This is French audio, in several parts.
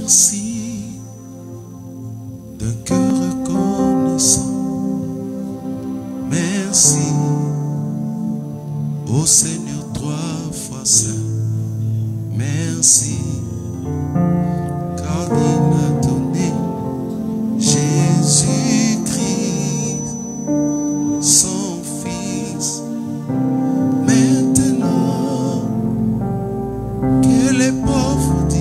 merci de cœur reconnaissant. Merci, ô Seigneur, 3 fois saint. Merci, car il a donné Jésus-Christ, son Fils. Maintenant que les pauvres disent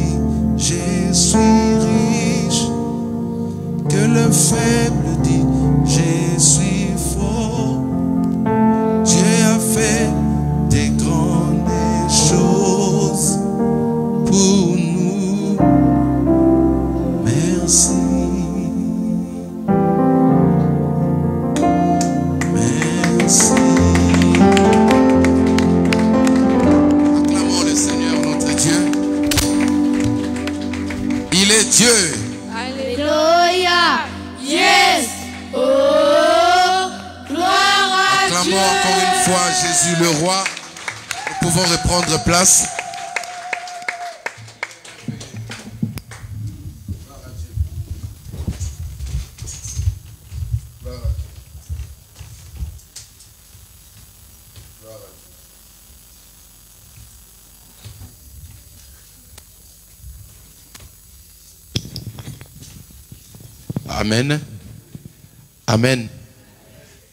je suis riche, que le faible dit je suis fort, Dieu a fait des grandes choses pour nous. Merci. Merci. Acclamons le Seigneur notre Dieu. Il est Dieu. Alléluia. Yes. Oh, gloire à Dieu. Acclamons encore une fois Jésus le roi. Nous pouvons reprendre place. Amen. Amen.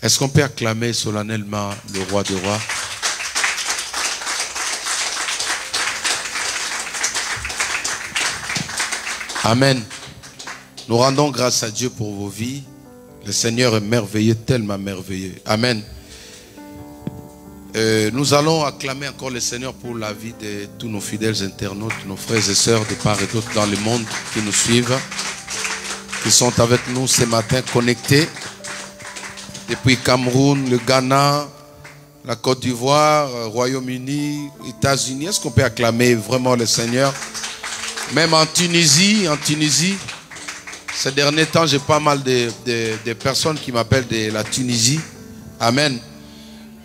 Est-ce qu'on peut acclamer solennellement le roi des rois? Amen. Nous rendons grâce à Dieu pour vos vies. Le Seigneur est merveilleux, tellement merveilleux. Amen. Nous allons acclamer encore le Seigneur pour la vie de tous nos fidèles internautes, nos frères et sœurs de part et d'autre dans le monde qui nous suivent, qui sont avec nous ce matin connectés depuis Cameroun, le Ghana, la Côte d'Ivoire, Royaume-Uni, États-Unis. Est-ce qu'on peut acclamer vraiment le Seigneur? Même en Tunisie, ces derniers temps, j'ai pas mal de personnes qui m'appellent de la Tunisie. Amen.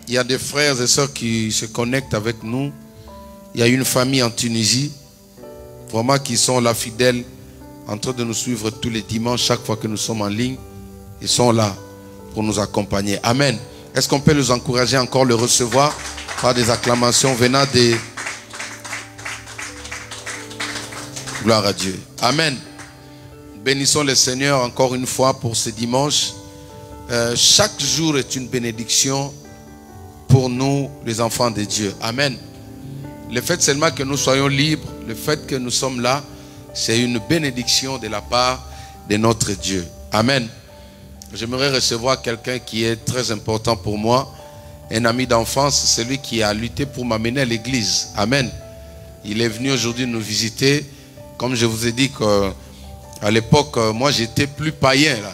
Il y a des frères et sœurs qui se connectent avec nous. Il y a une famille en Tunisie, vraiment qui sont là fidèles, en train de nous suivre tous les dimanches, chaque fois que nous sommes en ligne. Ils sont là pour nous accompagner. Amen. Est-ce qu'on peut les encourager encore, le recevoir par des acclamations venant des... Gloire à Dieu. Amen. Bénissons le Seigneur encore une fois pour ce dimanche. Chaque jour est une bénédiction pour nous, les enfants de Dieu. Amen. Le fait seulement que nous soyons libres, le fait que nous sommes là, c'est une bénédiction de la part de notre Dieu. Amen. J'aimerais recevoir quelqu'un qui est très important pour moi, un ami d'enfance, celui qui a lutté pour m'amener à l'église. Amen. Il est venu aujourd'hui nous visiter. Comme je vous ai dit qu'à l'époque, moi j'étais plus païen là.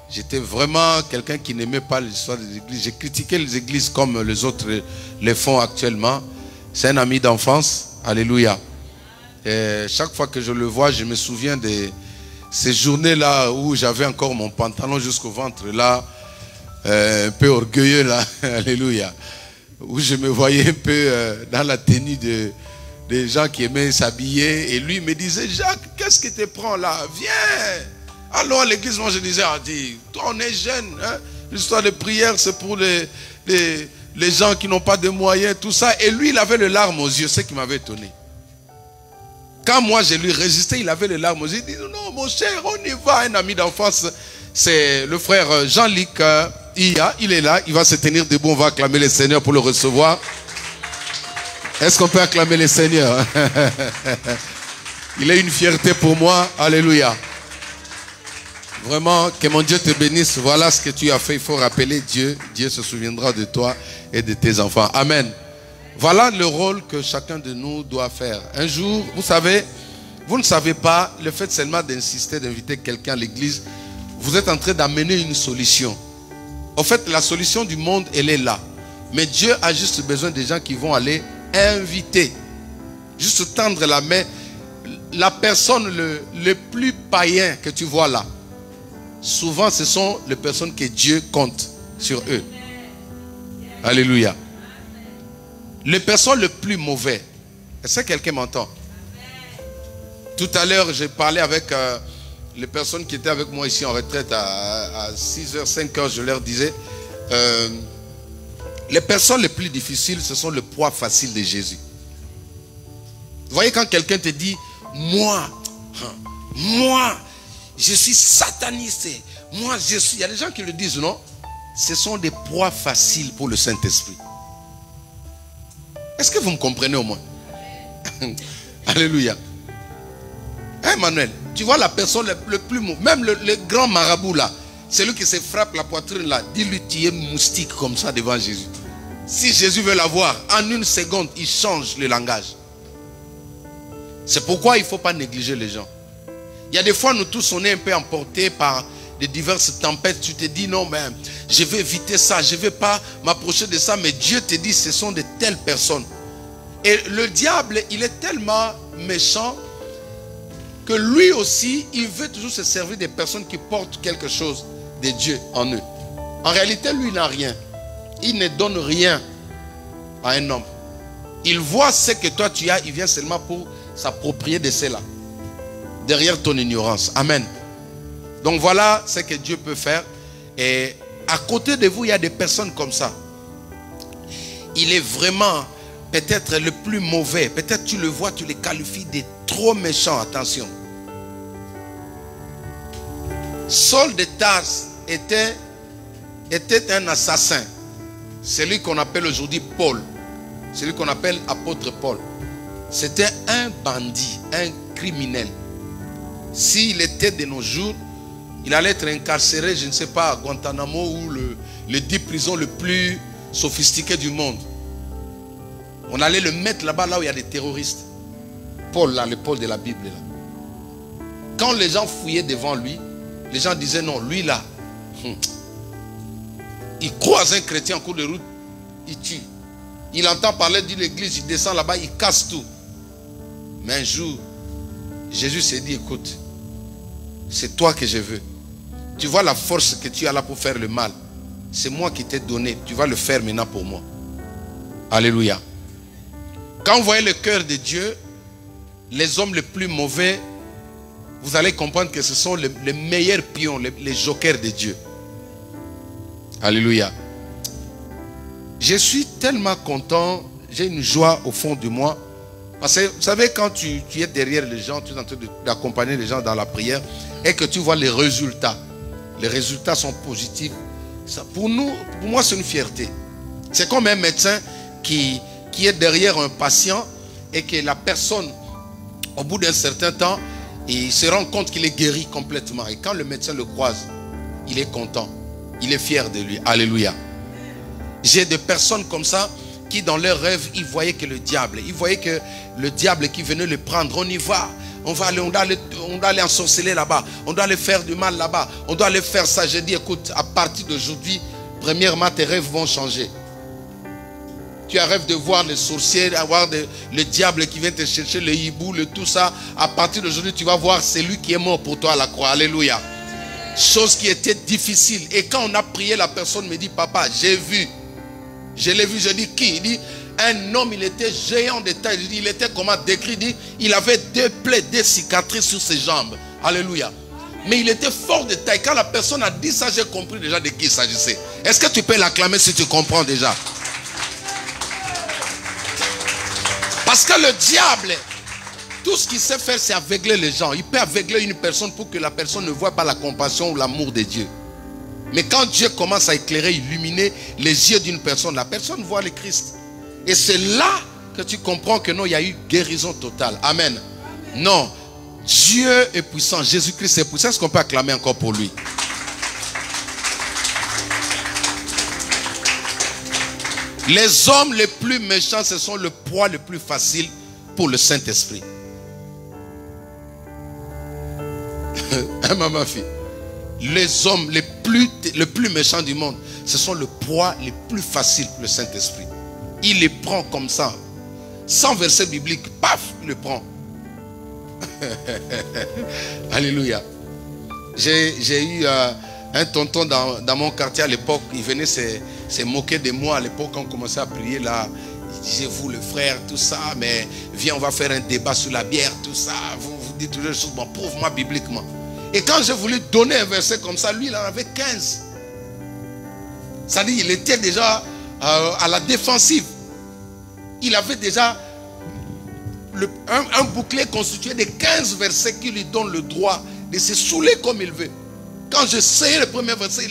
J'étais vraiment quelqu'un qui n'aimait pas l'histoire des églises. J'ai critiqué les églises comme les autres les font actuellement. C'est un ami d'enfance. Alléluia. Et chaque fois que je le vois, je me souviens de ces journées-là où j'avais encore mon pantalon jusqu'au ventre là, un peu orgueilleux là. Alléluia. Où je me voyais un peu dans la tenue des gens qui aimaient s'habiller. Et lui me disait, Jacques, qu'est-ce que tu prends là? Viens. Alors à l'église, moi je disais, toi on est jeune, hein? L'histoire de prière c'est pour les gens qui n'ont pas de moyens, tout ça. Et lui il avait les larmes aux yeux, ce qui m'avait étonné. Quand moi je lui résistais, il avait les larmes aux yeux. Il dit, non mon cher, on y va. Un ami d'enfance, c'est le frère Jean-Luc Iya, il est là, il va se tenir debout, on va acclamer le Seigneur pour le recevoir. Est-ce qu'on peut acclamer le Seigneur? Il est une fierté pour moi, alléluia. Vraiment, que mon Dieu te bénisse. Voilà ce que tu as fait. Il faut rappeler Dieu. Dieu se souviendra de toi et de tes enfants. Amen. Voilà le rôle que chacun de nous doit faire. Un jour, vous savez, vous ne savez pas, le fait seulement d'insister, d'inviter quelqu'un à l'église, vous êtes en train d'amener une solution. En fait, la solution du monde, elle est là. Mais Dieu a juste besoin des gens qui vont aller inviter. Juste tendre la main. La personne le plus païen que tu vois là, souvent ce sont les personnes que Dieu compte sur eux. Alléluia. Les personnes les plus mauvaises. Est-ce que quelqu'un m'entend? Tout à l'heure, j'ai parlé avec les personnes qui étaient avec moi ici en retraite à 6h, 5h, je leur disais, les personnes les plus difficiles, ce sont le poids facile de Jésus. Vous voyez, quand quelqu'un te dit, moi, je suis sataniste, moi, je suis... Il y a des gens qui le disent, non? Ce sont des poids faciles pour le Saint-Esprit. Est-ce que vous me comprenez au moins? Alléluia. Hein, Emmanuel, tu vois la personne le plus mauvais, même le grand marabout là, celui qui se frappe la poitrine là, dis-lui tu es moustique comme ça devant Jésus. Si Jésus veut l'avoir, en une seconde, il change le langage. C'est pourquoi il ne faut pas négliger les gens. Il y a des fois, nous tous, on est un peu emportés par de diverses tempêtes. Tu te dis, non, mais je vais éviter ça, je ne vais pas m'approcher de ça. Mais Dieu te dit, ce sont de telles personnes. Et le diable, il est tellement méchant que lui aussi, il veut toujours se servir des personnes qui portent quelque chose de Dieu en eux. En réalité, lui, il n'a rien. Il ne donne rien à un homme. Il voit ce que toi tu as, il vient seulement pour s'approprier de cela. Derrière ton ignorance. Amen. Donc voilà ce que Dieu peut faire. Et à côté de vous, il y a des personnes comme ça. Il est vraiment peut-être le plus mauvais. Peut-être tu le vois, tu le qualifies de trop méchant. Attention. Saul de Tarse était un assassin. Celui qu'on appelle aujourd'hui Paul. Celui qu'on appelle apôtre Paul. C'était un bandit, un criminel. S'il était de nos jours, il allait être incarcéré, je ne sais pas, à Guantanamo ou le 10 prisons le plus sophistiqué du monde. On allait le mettre là-bas, là où il y a des terroristes. Paul, là, le Paul de la Bible, là. Quand les gens fouillaient devant lui, les gens disaient non, lui là, il croise un chrétien en cours de route, il tue. Il entend parler de l'église, il descend là-bas, il casse tout. Mais un jour, Jésus s'est dit, écoute, c'est toi que je veux. Tu vois la force que tu as là pour faire le mal. C'est moi qui t'ai donné. Tu vas le faire maintenant pour moi. Alléluia. Quand vous voyez le cœur de Dieu, les hommes les plus mauvais, vous allez comprendre que ce sont les meilleurs pions, les jokers de Dieu. Alléluia. Je suis tellement content, j'ai une joie au fond de moi. Parce que vous savez, quand tu es derrière les gens, tu es en train d'accompagner les gens dans la prière et que tu vois les résultats sont positifs. Ça, pour moi, c'est une fierté. C'est comme un médecin qui est derrière un patient et que la personne, au bout d'un certain temps, il se rend compte qu'il est guéri complètement. Et quand le médecin le croise, il est content. Il est fier de lui. Alléluia. J'ai des personnes comme ça qui dans leurs rêves, ils voyaient que le diable, qui venait le prendre, on y va. On doit aller ensorceler là-bas. On doit aller faire du mal là-bas. On doit aller faire ça. J'ai dit, écoute, à partir d'aujourd'hui, premièrement, tes rêves vont changer. Tu as rêve de voir les sorciers, avoir le diable qui vient te chercher, le hibou, tout ça. À partir d'aujourd'hui, tu vas voir celui qui est mort pour toi à la croix. Alléluia. Chose qui était difficile. Et quand on a prié, la personne me dit, papa, j'ai vu. Je l'ai vu, je dis qui? Il dit, un homme, il était géant de taille. Il était comment décrit? Il dit, il avait des plaies, des cicatrices sur ses jambes. Alléluia. Mais il était fort de taille. Quand la personne a dit ça, j'ai compris déjà de qui il s'agissait. Est-ce que tu peux l'acclamer si tu comprends déjà? Parce que le diable, tout ce qu'il sait faire, c'est aveugler les gens. Il peut aveugler une personne pour que la personne ne voit pas la compassion ou l'amour de Dieu. Mais quand Dieu commence à éclairer, illuminer les yeux d'une personne, la personne voit le Christ. Et c'est là que tu comprends que non, il y a eu guérison totale. Amen. Non, Dieu est puissant, Jésus-Christ est puissant. Est-ce qu'on peut acclamer encore pour lui? Les hommes les plus méchants, ce sont le poids le plus facile pour le Saint-Esprit. Ma fille. Les hommes les plus méchants du monde, ce sont le poids le plus facile pour le Saint-Esprit. Il les prend comme ça. Sans verset biblique, paf, il le prend. Alléluia. J'ai eu un tonton dans mon quartier à l'époque. Il venait se moquer de moi à l'époque quand on commençait à prier là. Il disait, vous le frère, tout ça, mais viens, on va faire un débat sur la bière, tout ça. Vous dit toutes les choses, bon, prouve-moi bibliquement. Et quand j'ai voulu donner un verset comme ça, lui, il en avait 15. C'est-à-dire, il était déjà à la défensive. Il avait déjà un bouclier constitué de 15 versets qui lui donnent le droit de se saouler comme il veut. Quand j'ai essayé le premier verset,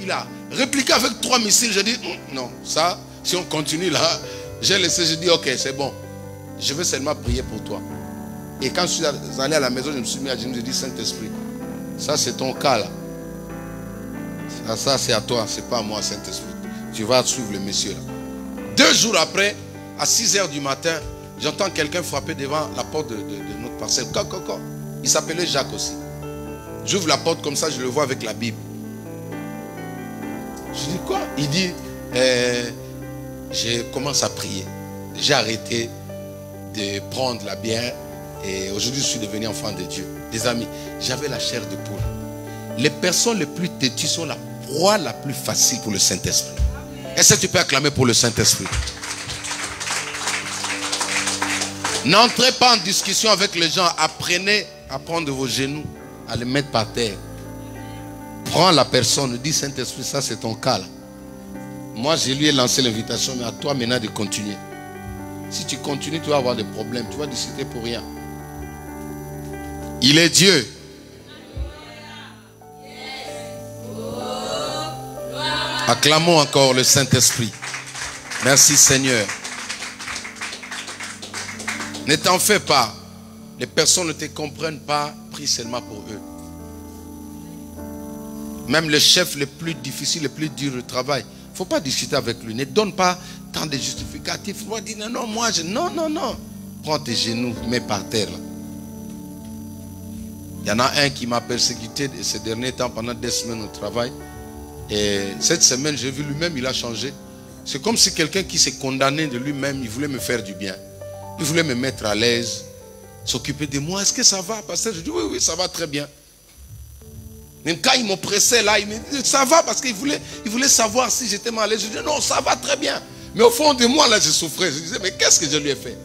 il a répliqué avec 3 missiles. Je dis, non, ça, si on continue là, j'ai laissé, je dis, ok, c'est bon. Je veux seulement prier pour toi. Et quand je suis allé à la maison, je me suis mis à genoux, je dis, Saint-Esprit, ça c'est ton cas là. Ça c'est à toi, c'est pas à moi, Saint-Esprit. Tu vas suivre le monsieur là. 2 jours après, à 6 h du matin, j'entends quelqu'un frapper devant la porte de notre parcelle. Il s'appelait Jacques aussi. J'ouvre la porte comme ça, je le vois avec la Bible. Je dis quoi? Il dit, je commence à prier. J'ai arrêté de prendre la bière et aujourd'hui je suis devenu enfant de Dieu. Des amis, j'avais la chair de poule. Les personnes les plus têtues sont la proie la plus facile pour le Saint-Esprit. Est-ce que tu peux acclamer pour le Saint-Esprit? N'entrez pas en discussion avec les gens. Apprenez à prendre vos genoux, à les mettre par terre. Prends la personne, dis Saint-Esprit, ça c'est ton cas là. Moi je lui ai lancé l'invitation, mais à toi maintenant de continuer. Si tu continues, tu vas avoir des problèmes. Tu vas discuter pour rien. Il est Dieu. Acclamons encore le Saint-Esprit. Merci Seigneur. Ne t'en fais pas. Les personnes ne te comprennent pas. Prie seulement pour eux. Même le chef le plus difficile, le plus dur de travail, il ne faut pas discuter avec lui. Ne donne pas tant de justificatifs. Moi, dis non, non, moi, non. Prends tes genoux, mets par terre. Là. Il y en a un qui m'a persécuté ces derniers temps pendant 2 semaines au travail. Et cette semaine, j'ai vu lui-même, il a changé. C'est comme si quelqu'un qui s'est condamné de lui-même, il voulait me faire du bien. Il voulait me mettre à l'aise, s'occuper de moi. Est-ce que ça va, pasteur? Je dis oui, ça va très bien. Même quand il m'oppressait là, il me dit ça va parce qu'il voulait savoir si j'étais mal à l'aise. Je dis non, ça va très bien. Mais au fond de moi, là, je souffrais. Je disais, mais qu'est-ce que je lui ai fait?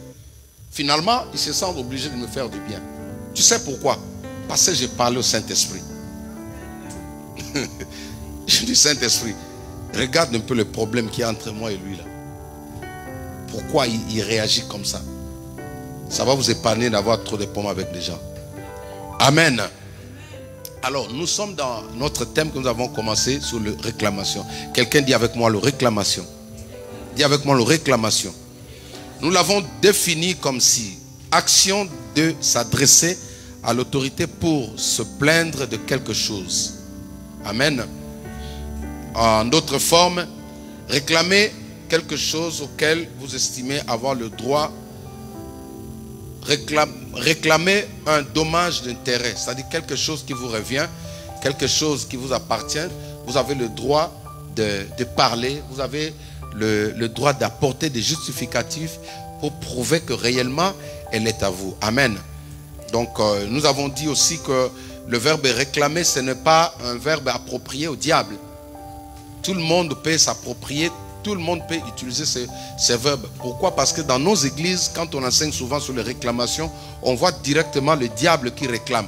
Finalement, il se sent obligé de me faire du bien. Tu sais pourquoi? Parce que j'ai parlé au Saint-Esprit. Je dis, Saint-Esprit, regarde un peu le problème qu'il y a entre moi et lui là. Pourquoi il réagit comme ça? Ça va vous épargner d'avoir trop de pommes avec les gens. Amen. Alors, nous sommes dans notre thème que nous avons commencé sur le réclamation. Quelqu'un dit avec moi le réclamation. Dis avec moi le réclamation. Nous l'avons défini comme si action de s'adresser à l'autorité pour se plaindre de quelque chose. Amen. En d'autres formes, réclamer quelque chose auquel vous estimez avoir le droit. Réclamer un dommage d'intérêt, c'est-à-dire quelque chose qui vous revient, quelque chose qui vous appartient. Vous avez le droit de parler, vous avez le droit d'apporter des justificatifs pour prouver que réellement elle est à vous. Amen. Donc nous avons dit aussi que le verbe réclamer, ce n'est pas un verbe approprié au diable. Tout le monde peut s'approprier, tout le monde peut utiliser ces verbes. Pourquoi? Parce que dans nos églises, quand on enseigne souvent sur les réclamations, on voit directement le diable qui réclame.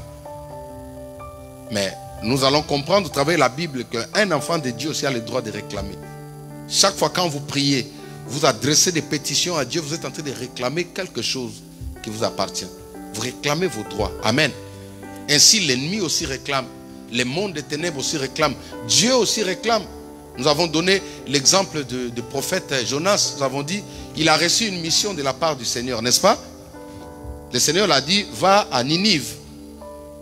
Mais nous allons comprendre au travers de la Bible qu'un enfant de Dieu aussi a le droit de réclamer. Chaque fois quand vous priez, vous adressez des pétitions à Dieu, vous êtes en train de réclamer quelque chose qui vous appartient. Vous réclamez vos droits. Amen. Ainsi, l'ennemi aussi réclame. Les mondes des ténèbres aussi réclament. Dieu aussi réclame. Nous avons donné l'exemple du prophète Jonas. Nous avons dit, il a reçu une mission de la part du Seigneur, n'est-ce pas? Le Seigneur l'a dit, va à Ninive.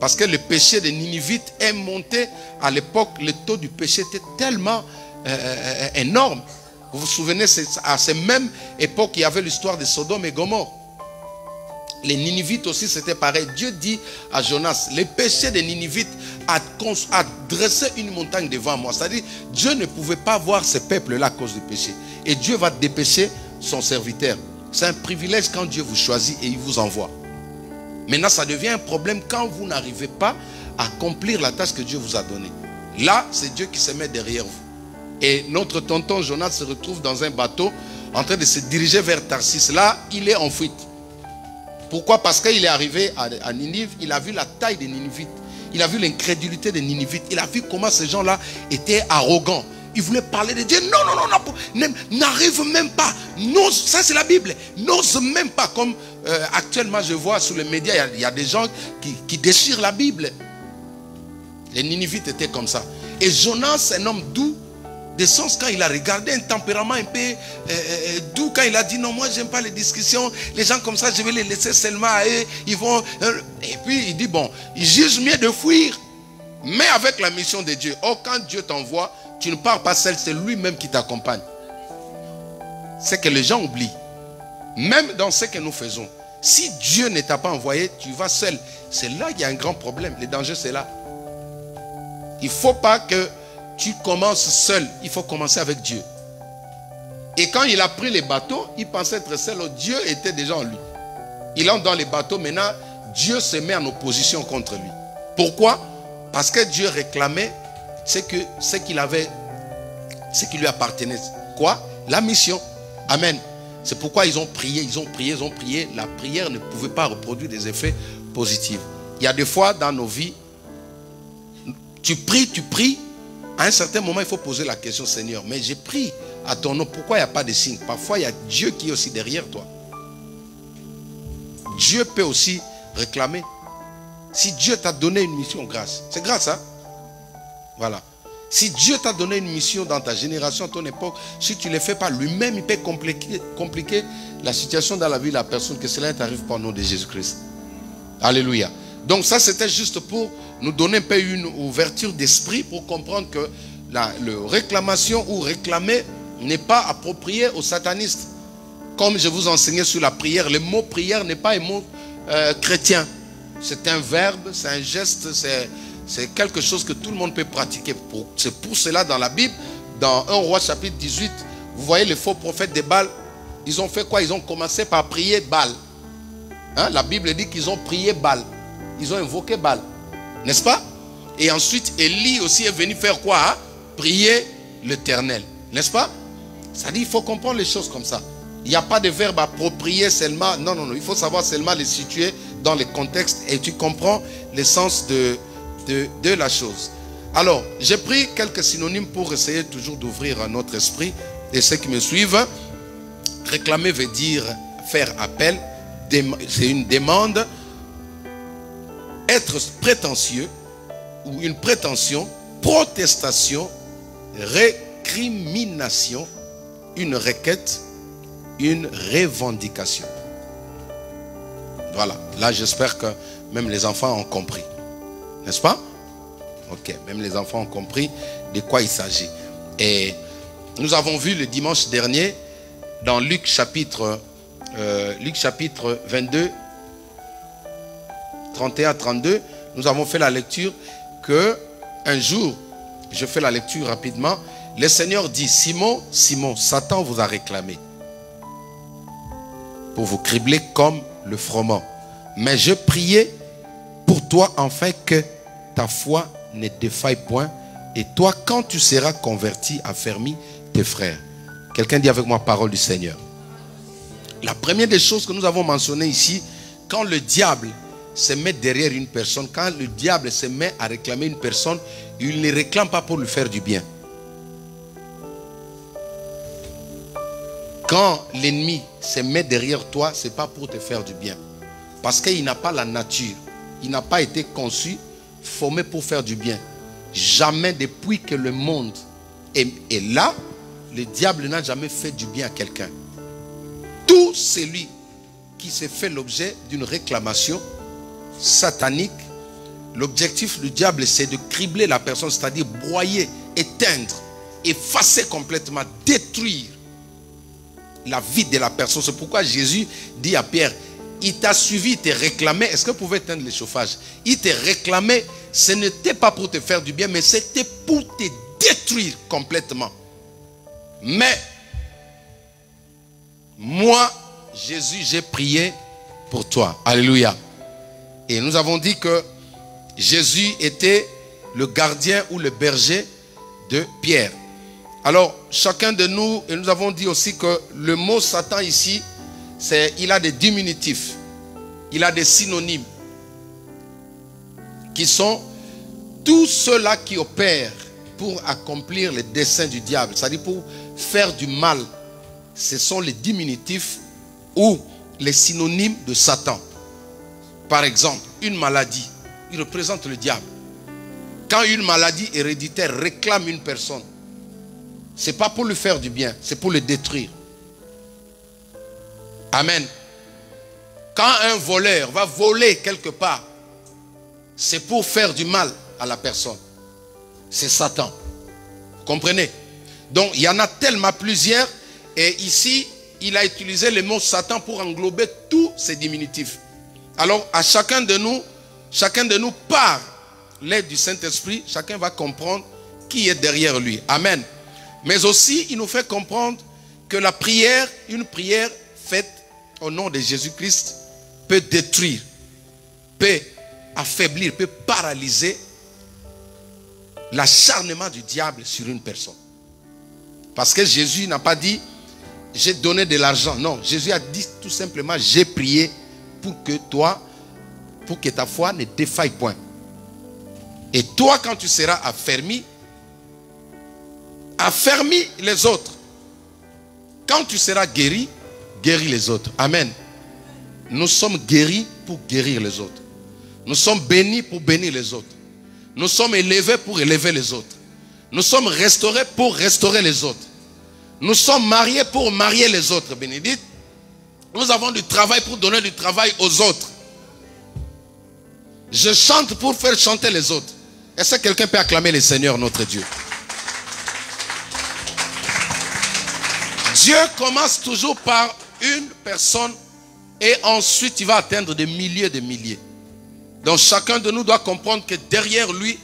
Parce que le péché des Ninivites est monté. À l'époque, le taux du péché était tellement énorme. Vous vous souvenez, à cette même époque, il y avait l'histoire de Sodome et Gomorrhe. Les Ninivites aussi, c'était pareil. Dieu dit à Jonas, les péchés des Ninivites a dressé une montagne devant moi. C'est-à-dire, Dieu ne pouvait pas voir ce peuple-là à cause du péché. Et Dieu va dépêcher son serviteur. C'est un privilège quand Dieu vous choisit et il vous envoie. Maintenant, ça devient un problème quand vous n'arrivez pas à accomplir la tâche que Dieu vous a donnée. Là, c'est Dieu qui se met derrière vous. Et notre tonton Jonas se retrouve dans un bateau en train de se diriger vers Tarsis. Là, il est en fuite. Pourquoi? Parce qu'il est arrivé à Ninive, il a vu la taille des Ninivites. Il a vu l'incrédulité des Ninivites. Il a vu comment ces gens-là étaient arrogants. Ils voulaient parler de Dieu. Non, n'arrive même pas. Ça c'est la Bible. N'ose même pas. Comme actuellement je vois sur les médias, il y a des gens qui déchirent la Bible. Les Ninivites étaient comme ça. Et Jonas, un homme doux, de sens, quand il a regardé un tempérament un peu doux, quand il a dit non, moi j'aime pas les discussions, les gens comme ça je vais les laisser seulement à eux, ils vont, et puis il dit bon, il juge mieux de fuir, mais avec la mission de Dieu. Oh, quand Dieu t'envoie, tu ne pars pas seul, c'est lui-même qui t'accompagne. C'est que les gens oublient, même dans ce que nous faisons, si Dieu ne t'a pas envoyé, tu vas seul. C'est là qu'il y a un grand problème. Le danger c'est là. Il ne faut pas que tu commences seul, il faut commencer avec Dieu. Et quand il a pris les bateaux, il pensait être seul. Dieu était déjà en lui. Il entre dans les bateaux, maintenant Dieu se met en opposition contre lui. Pourquoi? Parce que Dieu réclamait ce qu'il avait, ce qui lui appartenait. Quoi? La mission. Amen. C'est pourquoi ils ont prié. La prière ne pouvait pas reproduire des effets positifs. Il y a des fois dans nos vies, tu pries. À un certain moment, il faut poser la question, Seigneur, mais j'ai pris à ton nom, pourquoi il n'y a pas de signe? Parfois, il y a Dieu qui est aussi derrière toi. Dieu peut aussi réclamer. Si Dieu t'a donné une mission, grâce. C'est grâce, hein? Voilà. Si Dieu t'a donné une mission dans ta génération, à ton époque, si tu ne le fais pas, lui-même, il peut compliquer la situation dans la vie de la personne, que cela t'arrive par le nom de Jésus-Christ. Alléluia. Donc ça, c'était juste pour nous donner un peu une ouverture d'esprit pour comprendre que la réclamation ou réclamer n'est pas approprié aux satanistes. Comme je vous enseignais sur la prière, le mot prière n'est pas un mot chrétien. C'est un verbe, c'est un geste, c'est quelque chose que tout le monde peut pratiquer. C'est pour cela dans la Bible, dans 1 Roi chapitre 18, vous voyez les faux prophètes de Baal, ils ont fait quoi? Ils ont commencé par prier Baal. Hein? La Bible dit qu'ils ont prié Baal. Ils ont invoqué Baal. N'est-ce pas? Et ensuite, Élie aussi est venu faire quoi? Hein? Prier l'Éternel. N'est-ce pas? Ça dit, il faut comprendre les choses comme ça. Il n'y a pas de verbe approprié seulement. Non. Il faut savoir seulement les situer dans les contextes et tu comprends le sens de la chose. Alors, j'ai pris quelques synonymes pour essayer toujours d'ouvrir notre esprit. Et ceux qui me suivent, réclamer veut dire faire appel. C'est une demande. Être prétentieux ou une prétention, protestation, récrimination, une requête, une revendication. Voilà. Là, j'espère que même les enfants ont compris. N'est-ce pas? Ok. Même les enfants ont compris de quoi il s'agit. Et nous avons vu le dimanche dernier dans Luc chapitre 22, 31-32, nous avons fait la lecture que un jour, je fais la lecture rapidement, le Seigneur dit, Simon, Simon, Satan vous a réclamé pour vous cribler comme le froment. Mais je priais pour toi afin que ta foi ne défaille point et toi, quand tu seras converti, affermis tes frères. Quelqu'un dit avec moi, parole du Seigneur. La première des choses que nous avons mentionnées ici, quand le diable se met derrière une personne, quand le diable se met à réclamer une personne, il ne réclame pas pour lui faire du bien. Quand l'ennemi se met derrière toi, ce n'est pas pour te faire du bien. Parce qu'il n'a pas la nature. Il n'a pas été conçu, formé pour faire du bien. Jamais depuis que le monde est là, le diable n'a jamais fait du bien à quelqu'un. Tout celui qui s'est fait l'objet d'une réclamation satanique, l'objectif du diable, c'est de cribler la personne, c'est-à-dire broyer, éteindre, effacer complètement, détruire la vie de la personne. C'est pourquoi Jésus dit à Pierre, il t'a suivi, il t'a réclamé. Est-ce que vous pouvez éteindre le chauffage? Il t'a réclamé, ce n'était pas pour te faire du bien, mais c'était pour te détruire complètement. Mais moi, Jésus, j'ai prié pour toi. Alléluia. Et nous avons dit que Jésus était le gardien ou le berger de Pierre. Alors, chacun de nous, et nous avons dit aussi que le mot Satan ici, il a des diminutifs. il a des synonymes qui sont tous ceux-là qui opèrent pour accomplir les desseins du diable, c'est-à-dire pour faire du mal. Ce sont les diminutifs ou les synonymes de Satan. Par exemple, une maladie, il représente le diable. Quand une maladie héréditaire réclame une personne, ce n'est pas pour lui faire du bien, c'est pour le détruire. Amen. Quand un voleur va voler quelque part, c'est pour faire du mal à la personne. C'est Satan. Vous comprenez? Donc, il y en a tellement plusieurs. Et ici, il a utilisé le mot Satan pour englober tous ces diminutifs. Alors, à chacun de nous, par l'aide du Saint-Esprit, chacun va comprendre qui est derrière lui. Amen. Mais aussi, il nous fait comprendre que la prière, une prière faite au nom de Jésus-Christ, peut détruire, peut affaiblir, peut paralyser l'acharnement du diable sur une personne. Parce que Jésus n'a pas dit j'ai donné de l'argent. Non, Jésus a dit tout simplement j'ai prié pour que ta foi ne défaille point. Et toi, quand tu seras affermi les autres. Quand tu seras guéri, guéris les autres. Amen. Nous sommes guéris pour guérir les autres. Nous sommes bénis pour bénir les autres. Nous sommes élevés pour élever les autres. Nous sommes restaurés pour restaurer les autres. Nous sommes mariés pour marier les autres, bénédicte. Nous avons du travail pour donner du travail aux autres. Je chante pour faire chanter les autres. Est-ce que quelqu'un peut acclamer le Seigneur, notre Dieu? Dieu commence toujours par une personne et ensuite il va atteindre des milliers de milliers. Donc chacun de nous doit comprendre que derrière lui,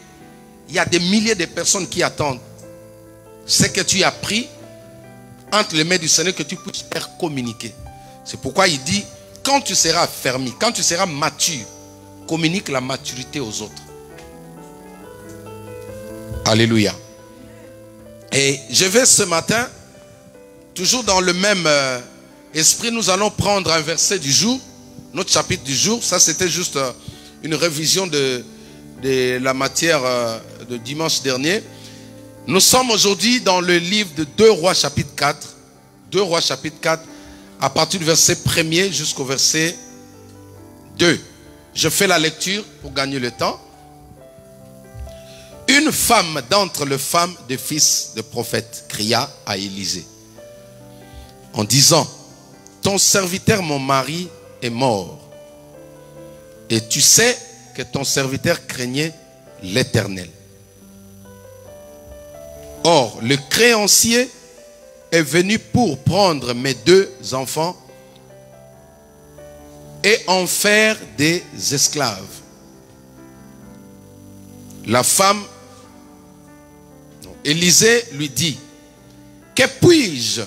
il y a des milliers de personnes qui attendent ce que tu as pris entre les mains du Seigneur, que tu puisses faire communiquer. C'est pourquoi il dit, quand tu seras affermi, quand tu seras mature, communique la maturité aux autres. Alléluia. Et je vais ce matin, toujours dans le même esprit, nous allons prendre un verset du jour, notre chapitre du jour. Ça, c'était juste une révision de la matière de dimanche dernier. Nous sommes aujourd'hui dans le livre de 2 Rois chapitre 4. 2 Rois chapitre 4, à partir du verset 1er jusqu'au verset 2. Je fais la lecture pour gagner le temps. Une femme d'entre les femmes des fils de prophètes cria à Élisée en disant, ton serviteur mon mari est mort. Et tu sais que ton serviteur craignait l'Éternel. Or, le créancier est venu pour prendre mes 2 enfants et en faire des esclaves. La femme, Élisée, lui dit, que puis-je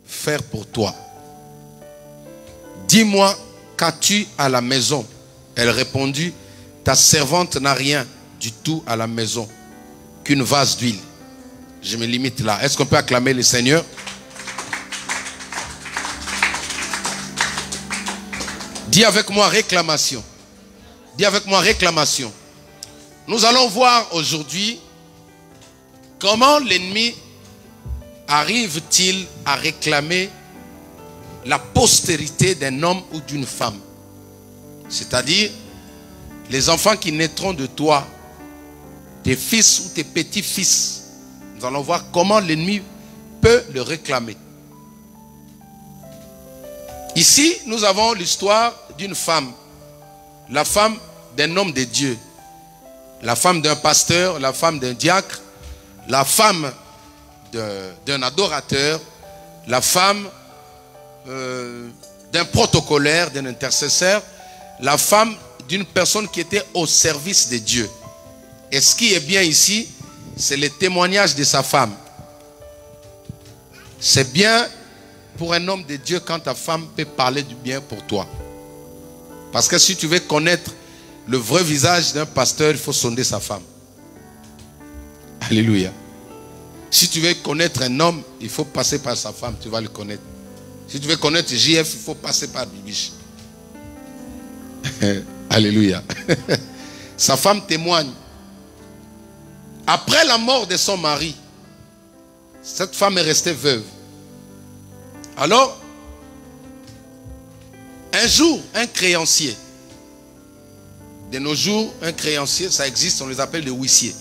faire pour toi? Dis-moi, qu'as-tu à la maison? Elle répondit, ta servante n'a rien du tout à la maison qu'une vase d'huile. Je me limite là. Est-ce qu'on peut acclamer le Seigneur? Dis avec moi réclamation. Dis avec moi réclamation. Nous allons voir aujourd'hui comment l'ennemi arrive-t-il à réclamer la postérité d'un homme ou d'une femme. C'est-à-dire les enfants qui naîtront de toi, tes fils ou tes petits-fils. Nous allons voir comment l'ennemi peut le réclamer. Ici, nous avons l'histoire d'une femme. La femme d'un homme de Dieu. La femme d'un pasteur, la femme d'un diacre, la femme d'un adorateur, la femme d'un protocolaire, d'un intercesseur, la femme d'une personne qui était au service de Dieu. Et ce qui est bien ici, c'est le témoignage de sa femme. C'est bien pour un homme de Dieu quand ta femme peut parler du bien pour toi. Parce que si tu veux connaître le vrai visage d'un pasteur, il faut sonder sa femme. Alléluia. Si tu veux connaître un homme, il faut passer par sa femme, tu vas le connaître. Si tu veux connaître JF, il faut passer par Bibiche. Alléluia. Sa femme témoigne. Après la mort de son mari, cette femme est restée veuve. Alors, un jour, un créancier. De nos jours, un créancier, ça existe, on les appelle des huissiers.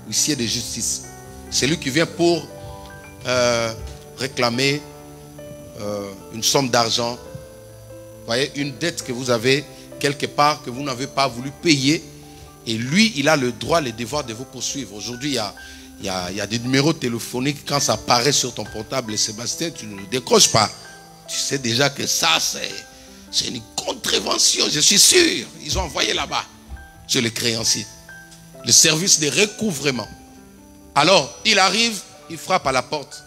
Huissier de justice. C'est lui qui vient pour réclamer une somme d'argent. Vous voyez, une dette que vous avez quelque part, que vous n'avez pas voulu payer. Et lui, il a le droit, le devoir de vous poursuivre. Aujourd'hui, il y a des numéros téléphoniques. Quand ça apparaît sur ton portable, Sébastien, tu ne le décroches pas. Tu sais déjà que ça, c'est une contravention. Je suis sûr. Ils ont envoyé là-bas, chez les créanciers. Le service de recouvrement. Alors, il arrive, il frappe à la porte.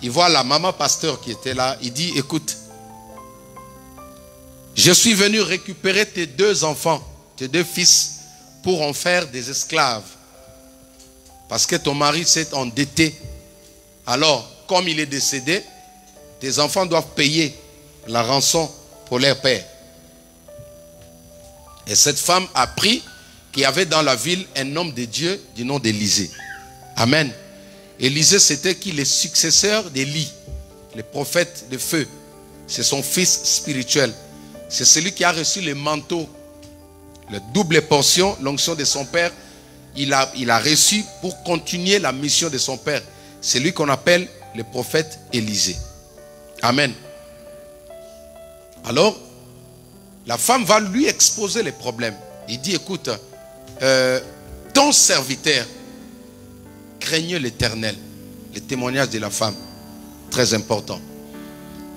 Il voit la maman pasteur qui était là. Il dit, écoute, je suis venu récupérer tes 2 enfants, tes 2 fils, pour en faire des esclaves. Parce que ton mari s'est endetté. Alors, comme il est décédé, tes enfants doivent payer la rançon pour leur père. Et cette femme a appris qu'il y avait dans la ville un homme de Dieu du nom d'Élisée. Amen. Élisée, c'était qui? Le successeur d'Élie, le prophète de feu. C'est son fils spirituel. C'est celui qui a reçu le manteau, la double portion, l'onction de son père. Il a reçu pour continuer la mission de son père. C'est lui qu'on appelle le prophète Élisée. Amen. Alors, la femme va lui exposer les problèmes. Il dit, écoute, ton serviteur craignait l'Éternel. Le témoignage de la femme, très important.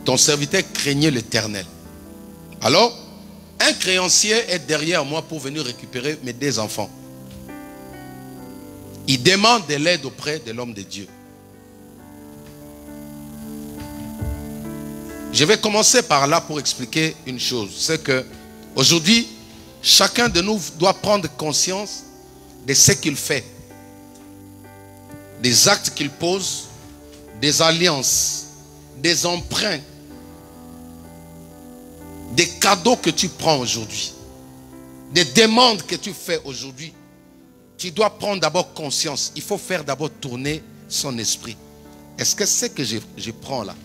Ton serviteur craignait l'Éternel. Alors, un créancier est derrière moi pour venir récupérer mes 2 enfants. Il demande de l'aide auprès de l'homme de Dieu. Je vais commencer par là pour expliquer une chose. C'est que aujourd'hui, chacun de nous doit prendre conscience de ce qu'il fait. Des actes qu'il pose, des alliances, des emprunts, des cadeaux que tu prends aujourd'hui, des demandes que tu fais aujourd'hui. Tu dois prendre d'abord conscience. Il faut faire d'abord tourner son esprit. Est-ce que ce que je prends là,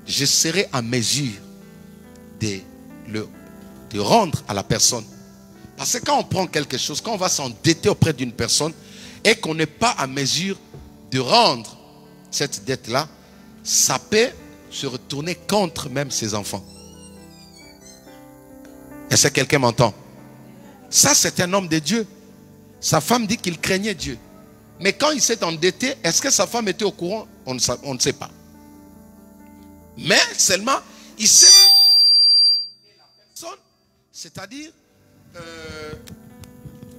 je serai à mesure de rendre à la personne? Parce que quand on prend quelque chose, quand on va s'endetter auprès d'une personne et qu'on n'est pas à mesure de rendre cette dette-là, ça peut se retourner contre même ses enfants. Est-ce que quelqu'un m'entend? Ça, c'est un homme de Dieu. Sa femme dit qu'il craignait Dieu. Mais quand il s'est endetté, est-ce que sa femme était au courant? On ne sait pas. Mais seulement, il s'est endetté. Et la personne, c'est-à-dire,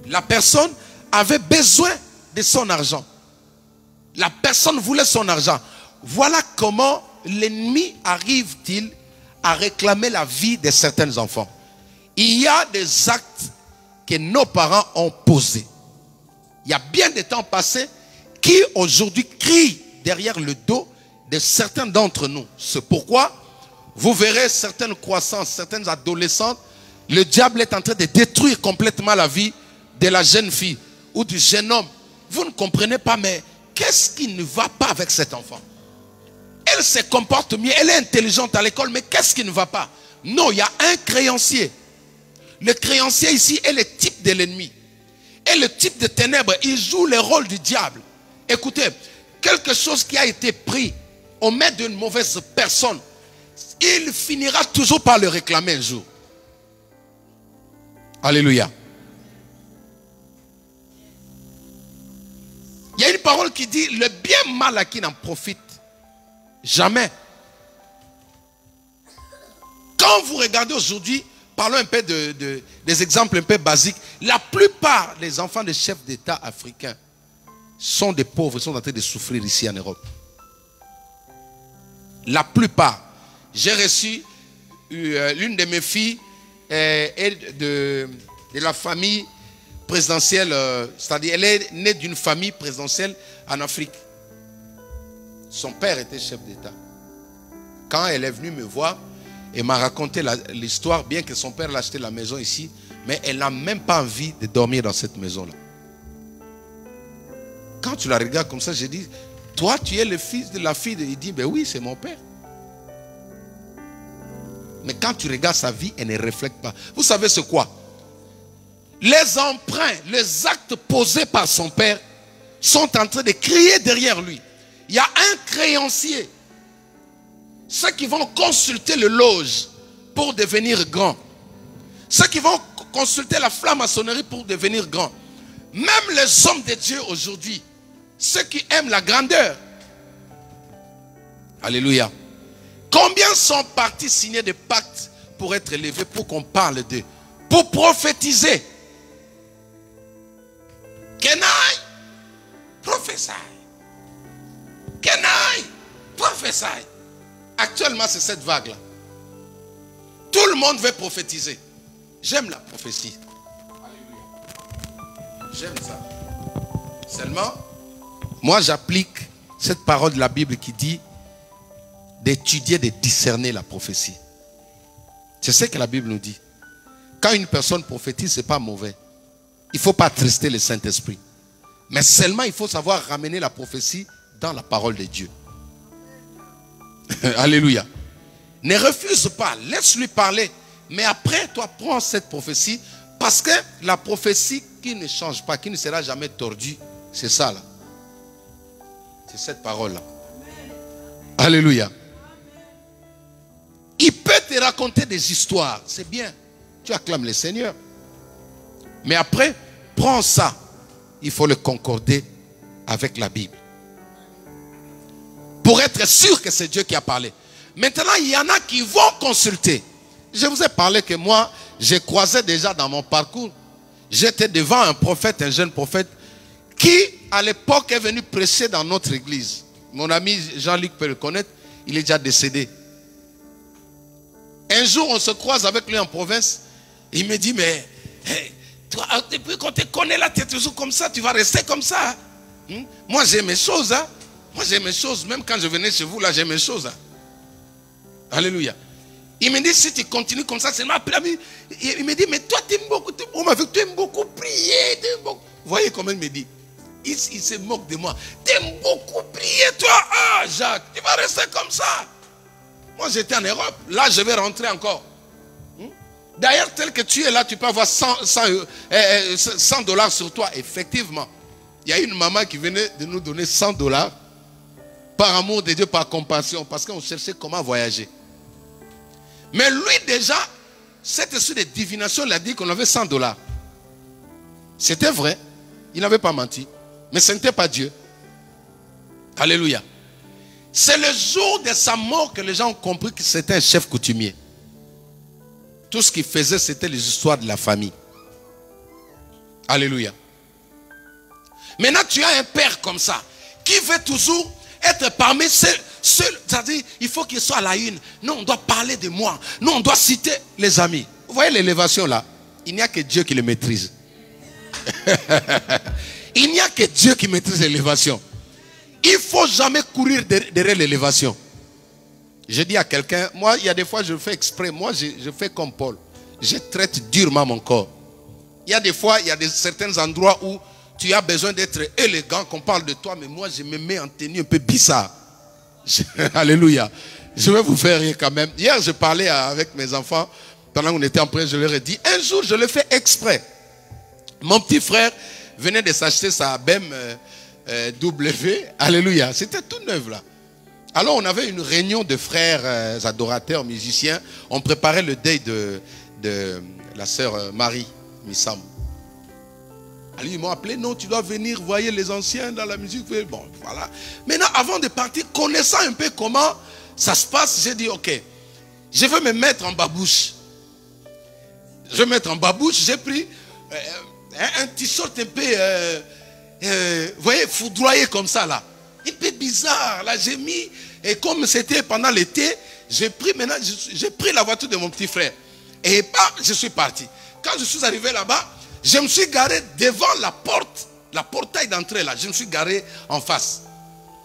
la personne avait besoin de son argent. La personne voulait son argent. Voilà comment l'ennemi arrive-t-il à réclamer la vie de certains enfants. Il y a des actes que nos parents ont posés. Il y a bien des temps passés qui aujourd'hui crient derrière le dos de certains d'entre nous. C'est pourquoi vous verrez certaines croissances, certaines adolescentes, le diable est en train de détruire complètement la vie de la jeune fille ou du jeune homme. Vous ne comprenez pas, mais qu'est-ce qui ne va pas avec cet enfant? Elle se comporte mieux, elle est intelligente à l'école, mais qu'est-ce qui ne va pas? Non, il y a un créancier. Le créancier ici est le type de l'ennemi. Et le type de ténèbres, il joue le rôle du diable. Écoutez, quelque chose qui a été pris au maître d'une mauvaise personne, il finira toujours par le réclamer un jour. Alléluia. Il y a une parole qui dit, le bien mal à qui n'en profite jamais. Quand vous regardez aujourd'hui, parlons un peu des exemples un peu basiques. La plupart des enfants des chefs d'État africains sont des pauvres, sont en train de souffrir ici en Europe. La plupart. J'ai reçu l'une de mes filles de la famille présidentielle, c'est-à-dire elle est née d'une famille présidentielle en Afrique. Son père était chef d'État. Quand elle est venue me voir, et m'a raconté l'histoire, bien que son père l'a acheté la maison ici, mais elle n'a même pas envie de dormir dans cette maison-là. Quand tu la regardes comme ça, j'ai dit, toi tu es le fils de la fille. Il dit, ben oui, c'est mon père. Mais quand tu regardes sa vie, elle ne reflète pas. Vous savez ce quoi? Les emprunts, les actes posés par son père sont en train de crier derrière lui. Il y a un créancier. Ceux qui vont consulter le loge pour devenir grand. Ceux qui vont consulter la franc-maçonnerie pour devenir grand. Même les hommes de Dieu aujourd'hui, ceux qui aiment la grandeur. Alléluia. Combien sont partis signer des pactes pour être élevés, pour qu'on parle d'eux, pour prophétiser? Kenai, prophesy. Kenai, prophesy. Actuellement, c'est cette vague-là. Tout le monde veut prophétiser. J'aime la prophétie. J'aime ça. Seulement, moi j'applique cette parole de la Bible qui dit d'étudier, de discerner la prophétie. C'est ce que la Bible nous dit. Quand une personne prophétise, ce n'est pas mauvais. Il ne faut pas attrister le Saint-Esprit. Mais seulement il faut savoir ramener la prophétie dans la parole de Dieu. Alléluia. Ne refuse pas, laisse-lui parler. Mais après, toi, prends cette prophétie. Parce que la prophétie qui ne change pas, qui ne sera jamais tordue, c'est ça là. C'est cette parole là. Alléluia. Il peut te raconter des histoires, c'est bien. Tu acclames le Seigneur. Mais après, prends ça. Il faut le concorder avec la Bible. Pour être sûr que c'est Dieu qui a parlé. Maintenant, il y en a qui vont consulter. Je vous ai parlé que moi, j'ai croisé déjà dans mon parcours. J'étais devant un prophète, un jeune prophète, qui à l'époque est venu prêcher dans notre église. Mon ami Jean-Luc peut le connaître, il est déjà décédé. Un jour, on se croise avec lui en province. Il me dit, mais hey, toi, depuis qu'on te connaît là, tu es toujours comme ça, tu vas rester comme ça. Hein? Moi, j'ai mes choses. Hein? Moi, j'ai mes choses. Même quand je venais chez vous, là, j'ai mes choses. Hein? Alléluia. Il me dit, si tu continues comme ça, c'est ma ami. Il me dit, mais toi, tu aimes beaucoup. Tu aimes beaucoup prier. Beaucoup. Vous voyez comment il me dit? Il se moque de moi. Tu aimes beaucoup prier, toi. Ah, Jacques, tu vas rester comme ça. Moi, j'étais en Europe. Là, je vais rentrer encore. D'ailleurs, tel que tu es là, tu peux avoir 100 $ sur toi. Effectivement. Il y a une maman qui venait de nous donner 100 $ par amour de Dieu, par compassion, parce qu'on cherchait comment voyager. Mais lui déjà, cet esprit de divination, il a dit qu'on avait 100 $. C'était vrai. Il n'avait pas menti. Mais ce n'était pas Dieu. Alléluia. C'est le jour de sa mort que les gens ont compris que c'était un chef coutumier. Tout ce qu'il faisait, c'était les histoires de la famille. Alléluia. Maintenant, tu as un père comme ça, qui veut toujours être parmi ceux, c'est-à-dire, il faut qu'il soit à la une. Non, on doit parler de moi. Non, on doit citer les amis. Vous voyez l'élévation là? Il n'y a que Dieu qui le maîtrise. Il n'y a que Dieu qui maîtrise l'élévation. Il ne faut jamais courir derrière l'élévation. Je dis à quelqu'un, moi, il y a des fois, je fais exprès. Moi, je fais comme Paul. Je traite durement mon corps. Il y a des fois, il y a certains endroits où tu as besoin d'être élégant, qu'on parle de toi, mais moi, je me mets en tenue un peu bizarre. Alléluia. Je vais vous faire rire quand même. Hier, je parlais avec mes enfants, pendant qu'on était en prêt, je leur ai dit, un jour, je le fais exprès. Mon petit frère venait de s'acheter sa BMW. Alléluia. C'était tout neuf là. Alors, on avait une réunion de frères adorateurs, musiciens. On préparait le deuil de la sœur Marie Missam. Alors, ils m'ont appelé, non, tu dois venir, voyez les anciens dans la musique. Bon, voilà. Maintenant, avant de partir, connaissant un peu comment ça se passe, j'ai dit, ok, je veux me mettre en babouche. Je vais me mettre en babouche, j'ai pris un t-shirt un peu, vous voyez, foudroyé comme ça, là. Un peu bizarre, là, j'ai mis, et comme c'était pendant l'été, j'ai pris la voiture de mon petit frère. Et bam, je suis parti. Quand je suis arrivé là-bas, je me suis garé devant la portail d'entrée là. Je me suis garé en face.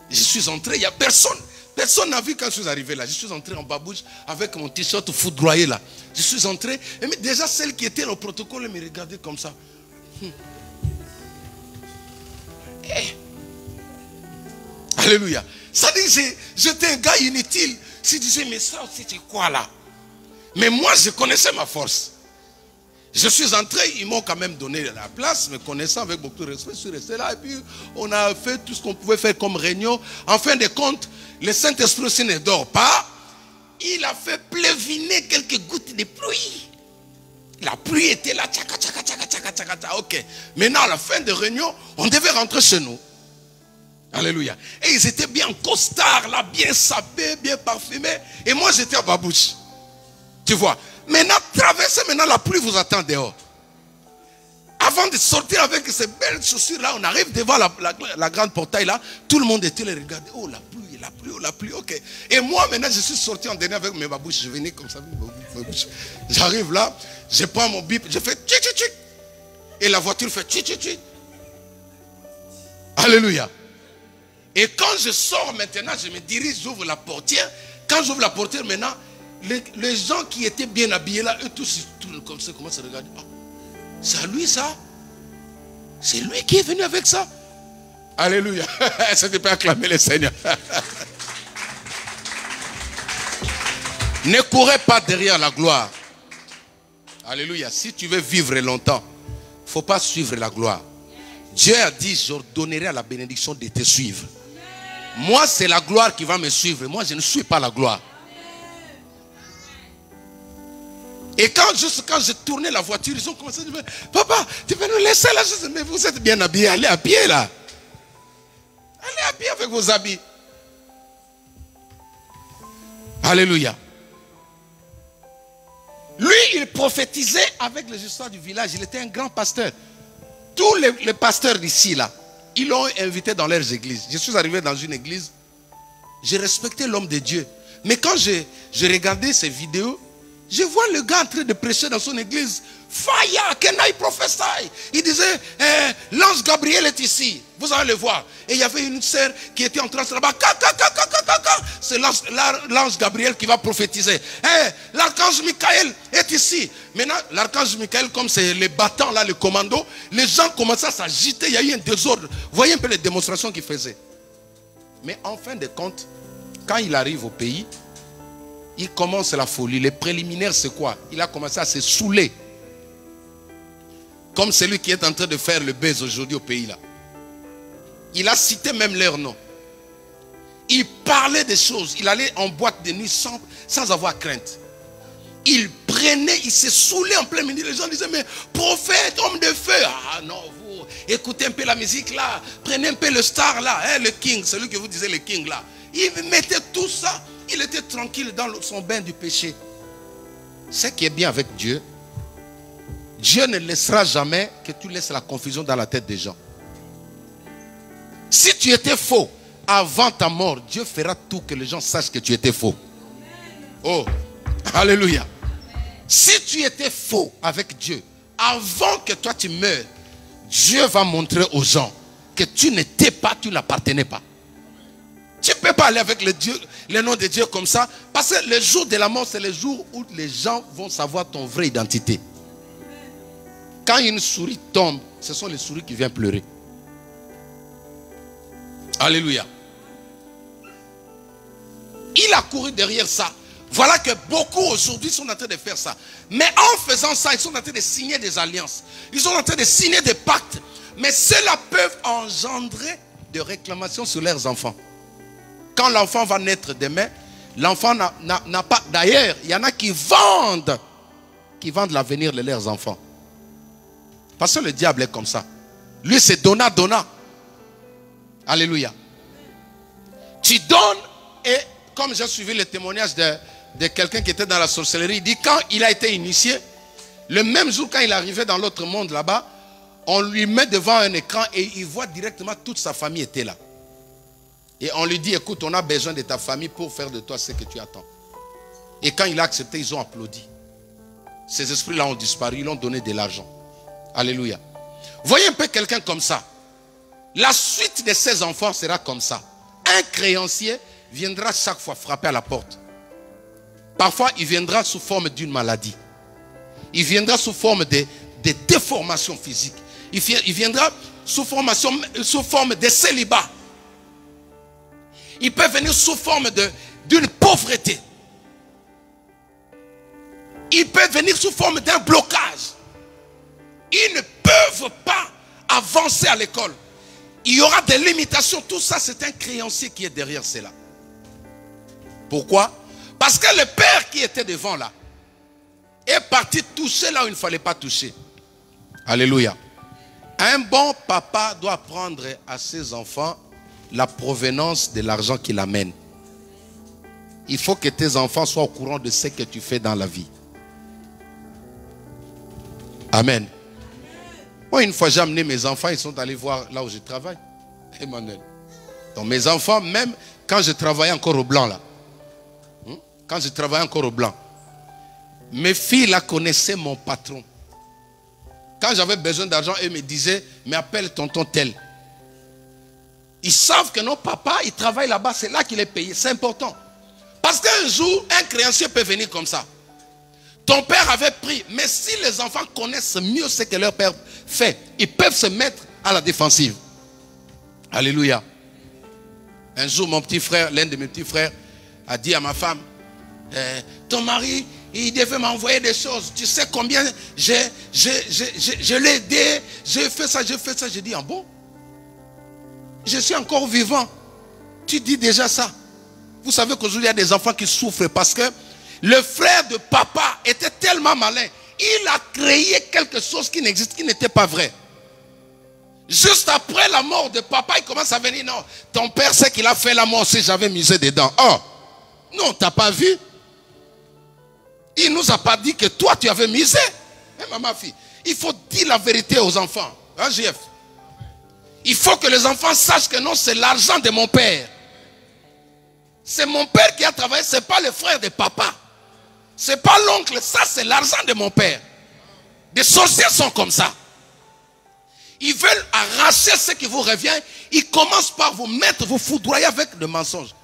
Je suis entré, il n'y a personne. Personne n'a vu quand je suis arrivé là. Je suis entré en babouche avec mon t-shirt foudroyé là. Je suis entré. Et déjà celle qui était au protocole elle me regardait comme ça. Alléluia. Ça dit que j'étais un gars inutile. Je disais, mais ça c'était quoi là? Mais moi je connaissais ma force. Je suis entré, ils m'ont quand même donné la place, me connaissant avec beaucoup de respect, je suis resté là et puis on a fait tout ce qu'on pouvait faire comme réunion. En fin de compte, le Saint-Esprit aussi ne dort pas. Il a fait pleuviner quelques gouttes de pluie. La pluie était là, tchaka, tchaka, tchaka, tchaka, tchaka, tchaka. Ok. Maintenant, à la fin de réunion, on devait rentrer chez nous. Alléluia. Et ils étaient bien costards là, bien sapés, bien parfumés. Et moi, j'étais à babouche. Tu vois. Maintenant, traversez maintenant la pluie vous attend dehors. Avant de sortir avec ces belles chaussures là, on arrive devant la grande portail là. Tout le monde était là, regardez. Oh la pluie, la pluie, oh la pluie, ok. Et moi maintenant, je suis sorti en dernier avec mes babouches. Je venais comme ça, j'arrive là, je prends mon bip, je fais tchik tchik tchik. Et la voiture fait tchik tchik tchik. Alléluia. Et quand je sors maintenant, je me dirige, j'ouvre la portière. Quand j'ouvre la portière maintenant, les gens qui étaient bien habillés là, eux tous ils tournent comme ça, commencent à regarder. Ah, c'est à lui ça? C'est lui qui est venu avec ça? Alléluia. Ça ne peut acclamer le Seigneur. Ne courez pas derrière la gloire. Alléluia. Si tu veux vivre longtemps, il ne faut pas suivre la gloire. Dieu a dit, je donnerai à la bénédiction de te suivre. Moi, c'est la gloire qui va me suivre. Moi, je ne suis pas la gloire. Et juste quand j'ai tourné la voiture, ils ont commencé à dire, papa, tu peux nous laisser là? Je dis, mais vous êtes bien habillés, allez à pied là. Allez à pied avec vos habits. Alléluia. Lui, il prophétisait avec les histoires du village. Il était un grand pasteur. Tous les pasteurs d'ici là, ils l'ont invité dans leurs églises. Je suis arrivé dans une église. J'ai respecté l'homme de Dieu. Mais quand j'ai regardé ces vidéos, je vois le gars en train de prêcher dans son église. Fire, can I prophesy? Il disait, l'ange Gabriel est ici. Vous allez le voir. Et il y avait une sœur qui était en train de là-bas. C'est l'ange Gabriel qui va prophétiser. L'archange Michael est ici. Maintenant, l'archange Michael, comme c'est les battants là, le commando, les gens commençaient à s'agiter. Il y a eu un désordre. Vous voyez un peu les démonstrations qu'il faisait. Mais en fin de compte, quand il arrive au pays, il commence la folie. Les préliminaires, c'est quoi? Il a commencé à se saouler. Comme celui qui est en train de faire le buzz aujourd'hui au pays là. Il a cité même leur nom. Il parlait des choses. Il allait en boîte de nuit sans avoir crainte. Il prenait, il se saoulait en plein midi. Les gens disaient, mais prophète, homme de feu. Ah non, vous écoutez un peu la musique là. Prenez un peu le star là. Hein, le king, celui que vous disiez le king là. Il mettait tout ça. Il était tranquille dans son bain du péché. Ce qui est bien avec Dieu, Dieu ne laissera jamais que tu laisses la confusion dans la tête des gens. Si tu étais faux avant ta mort, Dieu fera tout que les gens sachent que tu étais faux. Oh, alléluia. Si tu étais faux avec Dieu, avant que toi tu meurs, Dieu va montrer aux gens que tu n'étais pas, tu n'appartenais pas. Tu ne peux pas aller avec le nom de Dieu comme ça. Parce que le jour de la mort, c'est le jour où les gens vont savoir ton vraie identité. Quand une souris tombe, ce sont les souris qui viennent pleurer. Alléluia. Il a couru derrière ça. Voilà que beaucoup aujourd'hui sont en train de faire ça. Mais en faisant ça, ils sont en train de signer des alliances. Ils sont en train de signer des pactes. Mais cela peut engendrer des réclamations sur leurs enfants. Quand l'enfant va naître demain, l'enfant n'a pas... D'ailleurs, il y en a qui vendent l'avenir de leurs enfants. Parce que le diable est comme ça. Lui, c'est donna. Alléluia. Tu donnes et comme j'ai suivi le témoignage de quelqu'un qui était dans la sorcellerie, il dit quand il a été initié, le même jour quand il arrivait dans l'autre monde là-bas, on lui met devant un écran et il voit directement toute sa famille était là. Et on lui dit, écoute, on a besoin de ta famille pour faire de toi ce que tu attends. Et quand il a accepté, ils ont applaudi. Ces esprits-là ont disparu, ils lui ont donné de l'argent. Alléluia. Voyez un peu quelqu'un comme ça. La suite de ses enfants sera comme ça. Un créancier viendra chaque fois frapper à la porte. Parfois, il viendra sous forme d'une maladie. Il viendra sous forme de déformations physiques. Il viendra sous forme de célibat. Il peut venir sous forme d'une pauvreté. Il peut venir sous forme d'un blocage. Ils ne peuvent pas avancer à l'école. Il y aura des limitations. Tout ça, c'est un créancier qui est derrière cela. Pourquoi? Parce que le père qui était devant là est parti toucher là où il ne fallait pas toucher. Alléluia. Un bon papa doit apprendre à ses enfants la provenance de l'argent qu'il amène. Il faut que tes enfants soient au courant de ce que tu fais dans la vie. Amen. Moi, une fois, j'ai amené mes enfants, ils sont allés voir là où je travaille. Emmanuel. Donc, mes enfants, même quand je travaillais encore au blanc, là. Quand je travaillais encore au blanc, mes filles, là, connaissaient mon patron. Quand j'avais besoin d'argent, eux me disaient, mais appelle tonton tel. Ils savent que non, papa, il travaille là-bas, c'est là qu'il est payé. C'est important. Parce qu'un jour, un créancier peut venir comme ça. Ton père avait pris, mais si les enfants connaissent mieux ce que leur père fait, ils peuvent se mettre à la défensive. Alléluia. Un jour, mon petit frère, l'un de mes petits frères, a dit à ma femme, ton mari, il devait m'envoyer des choses. Tu sais combien je l'ai aidé, j'ai fait ça, j'ai fait ça. J'ai dit, ah bon? Je suis encore vivant. Tu dis déjà ça. Vous savez qu'aujourd'hui, il y a des enfants qui souffrent parce que le frère de papa était tellement malin. Il a créé quelque chose qui n'existe, qui n'était pas vrai. Juste après la mort de papa, il commence à venir. Non, ton père sait qu'il a fait la mort si j'avais misé dedans. Oh, non, tu n'as pas vu? Il ne nous a pas dit que toi, tu avais misé. Ma fille, il faut dire la vérité aux enfants. Hein, JF? Il faut que les enfants sachent que non, c'est l'argent de mon père. C'est mon père qui a travaillé, ce n'est pas le frère de papa. Ce n'est pas l'oncle, ça c'est l'argent de mon père. Des sorciers sont comme ça. Ils veulent arracher ce qui vous revient. Ils commencent par vous mettre, vous foudroyer avec des mensonges.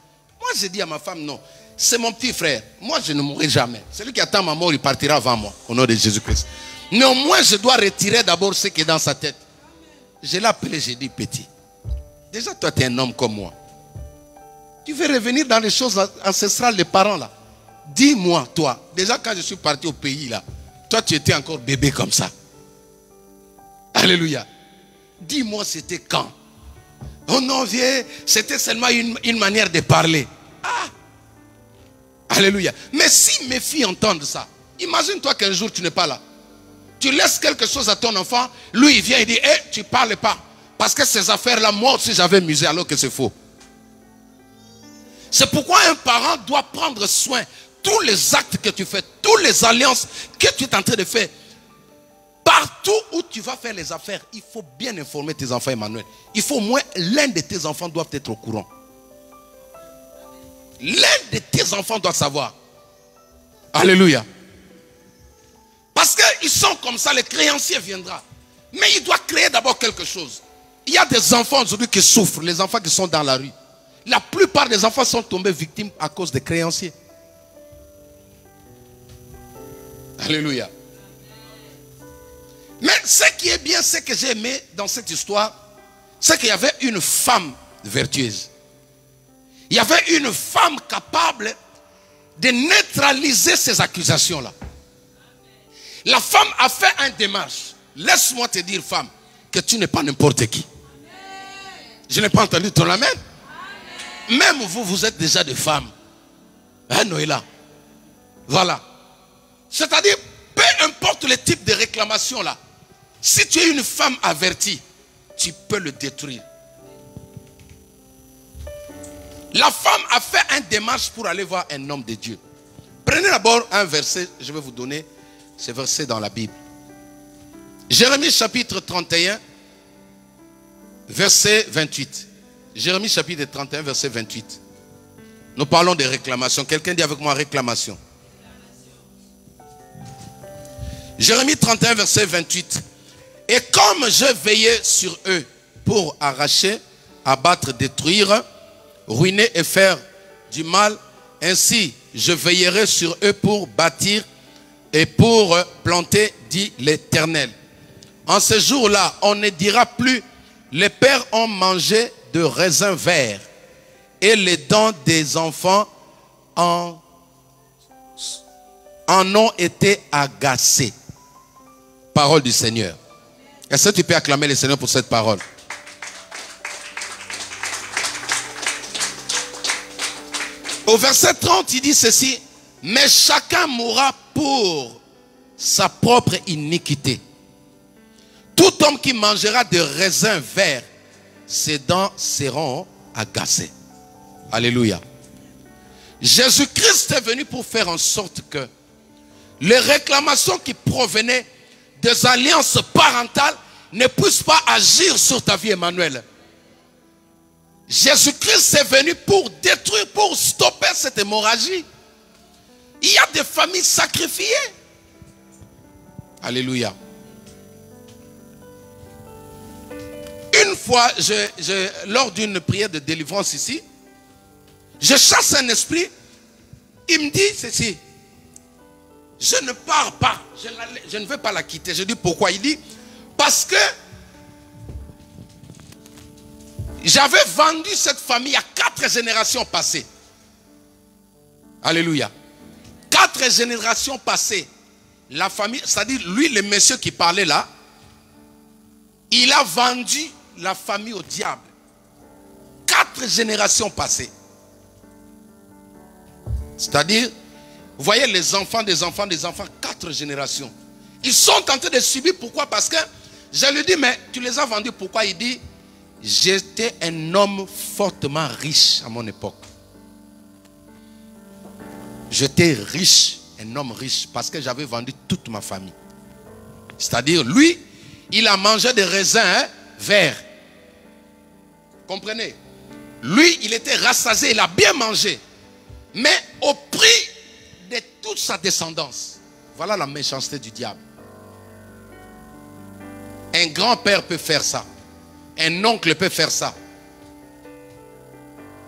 Moi j'ai dit à ma femme, non, c'est mon petit frère. Moi je ne mourrai jamais. Celui qui attend ma mort, il partira avant moi, au nom de Jésus-Christ. Néanmoins, je dois retirer d'abord ce qui est dans sa tête. Je l'ai appelé, j'ai dit, petit. Déjà, toi, tu es un homme comme moi. Tu veux revenir dans les choses ancestrales des parents là. Dis-moi, toi, déjà quand je suis parti au pays là, toi tu étais encore bébé comme ça. Alléluia. Dis-moi c'était quand? Oh non, vieux, c'était seulement une manière de parler. Ah. Alléluia. Mais si mes filles entendent ça, imagine-toi qu'un jour tu n'es pas là. Tu laisses quelque chose à ton enfant, lui il vient et dit, hey, tu ne parles pas. Parce que ces affaires-là, moi aussi j'avais musé alors que c'est faux. C'est pourquoi un parent doit prendre soin. Tous les actes que tu fais, toutes les alliances que tu es en train de faire, partout où tu vas faire les affaires, il faut bien informer tes enfants, Emmanuel. Il faut au moins l'un de tes enfants doit être au courant. L'un de tes enfants doit savoir. Alléluia. Parce qu'ils sont comme ça, le créancier viendra. Mais il doit créer d'abord quelque chose. Il y a des enfants aujourd'hui qui souffrent, les enfants qui sont dans la rue. La plupart des enfants sont tombés victimes à cause des créanciers. Alléluia. Mais ce qui est bien, ce que j'ai aimé dans cette histoire, c'est qu'il y avait une femme vertueuse. Il y avait une femme capable de neutraliser ces accusations-là. La femme a fait un démarche. Laisse-moi te dire, femme, que tu n'es pas n'importe qui. Je n'ai pas entendu ton amen. Même vous, vous êtes déjà des femmes. Hein, Noëlla? Voilà. C'est-à-dire, peu importe le type de réclamation là, si tu es une femme avertie, tu peux le détruire. La femme a fait une démarche pour aller voir un homme de Dieu. Prenez d'abord un verset, je vais vous donner ce verset dans la Bible. Jérémie chapitre 31, verset 28. Jérémie chapitre 31, verset 28. Nous parlons de réclamation. Quelqu'un dit avec moi réclamation. Jérémie 31, verset 28. Et comme je veillais sur eux pour arracher, abattre, détruire, ruiner et faire du mal. Ainsi, je veillerai sur eux pour bâtir et pour planter, dit l'Éternel. En ce jour-là, on ne dira plus, les pères ont mangé de raisins verts et les dents des enfants en ont été agacées. Parole du Seigneur. Est-ce que tu peux acclamer le Seigneur pour cette parole? Au verset 30, il dit ceci: mais chacun mourra pour sa propre iniquité. Tout homme qui mangera de raisins verts, ses dents seront agacées. Alléluia. Jésus-Christ est venu pour faire en sorte que les réclamations qui provenaient des alliances parentales ne puissent pas agir sur ta vie, Emmanuel. Jésus-Christ est venu pour détruire, pour stopper cette hémorragie. Il y a des familles sacrifiées. Alléluia. Une fois, lors d'une prière de délivrance ici, je chasse un esprit. Il me dit ceci: je ne pars pas, je ne veux pas la quitter. Je dis pourquoi? Il dit parce que j'avais vendu cette famille à 4 générations passées. Alléluia. 4 générations passées. La famille, c'est-à-dire lui, le monsieur qui parlait là, il a vendu la famille au diable. 4 générations passées. C'est-à-dire, vous voyez les enfants des enfants des enfants, 4 générations. Ils sont tentés de subir. Pourquoi? Parce que je lui dis, mais tu les as vendus pourquoi? Il dit, j'étais un homme fortement riche à mon époque. J'étais riche, un homme riche, parce que j'avais vendu toute ma famille. C'est-à-dire, lui, il a mangé des raisins verts. Comprenez? Lui, il était rassasié, il a bien mangé. Mais au prix de toute sa descendance. Voilà la méchanceté du diable. Un grand-père peut faire ça. Un oncle peut faire ça.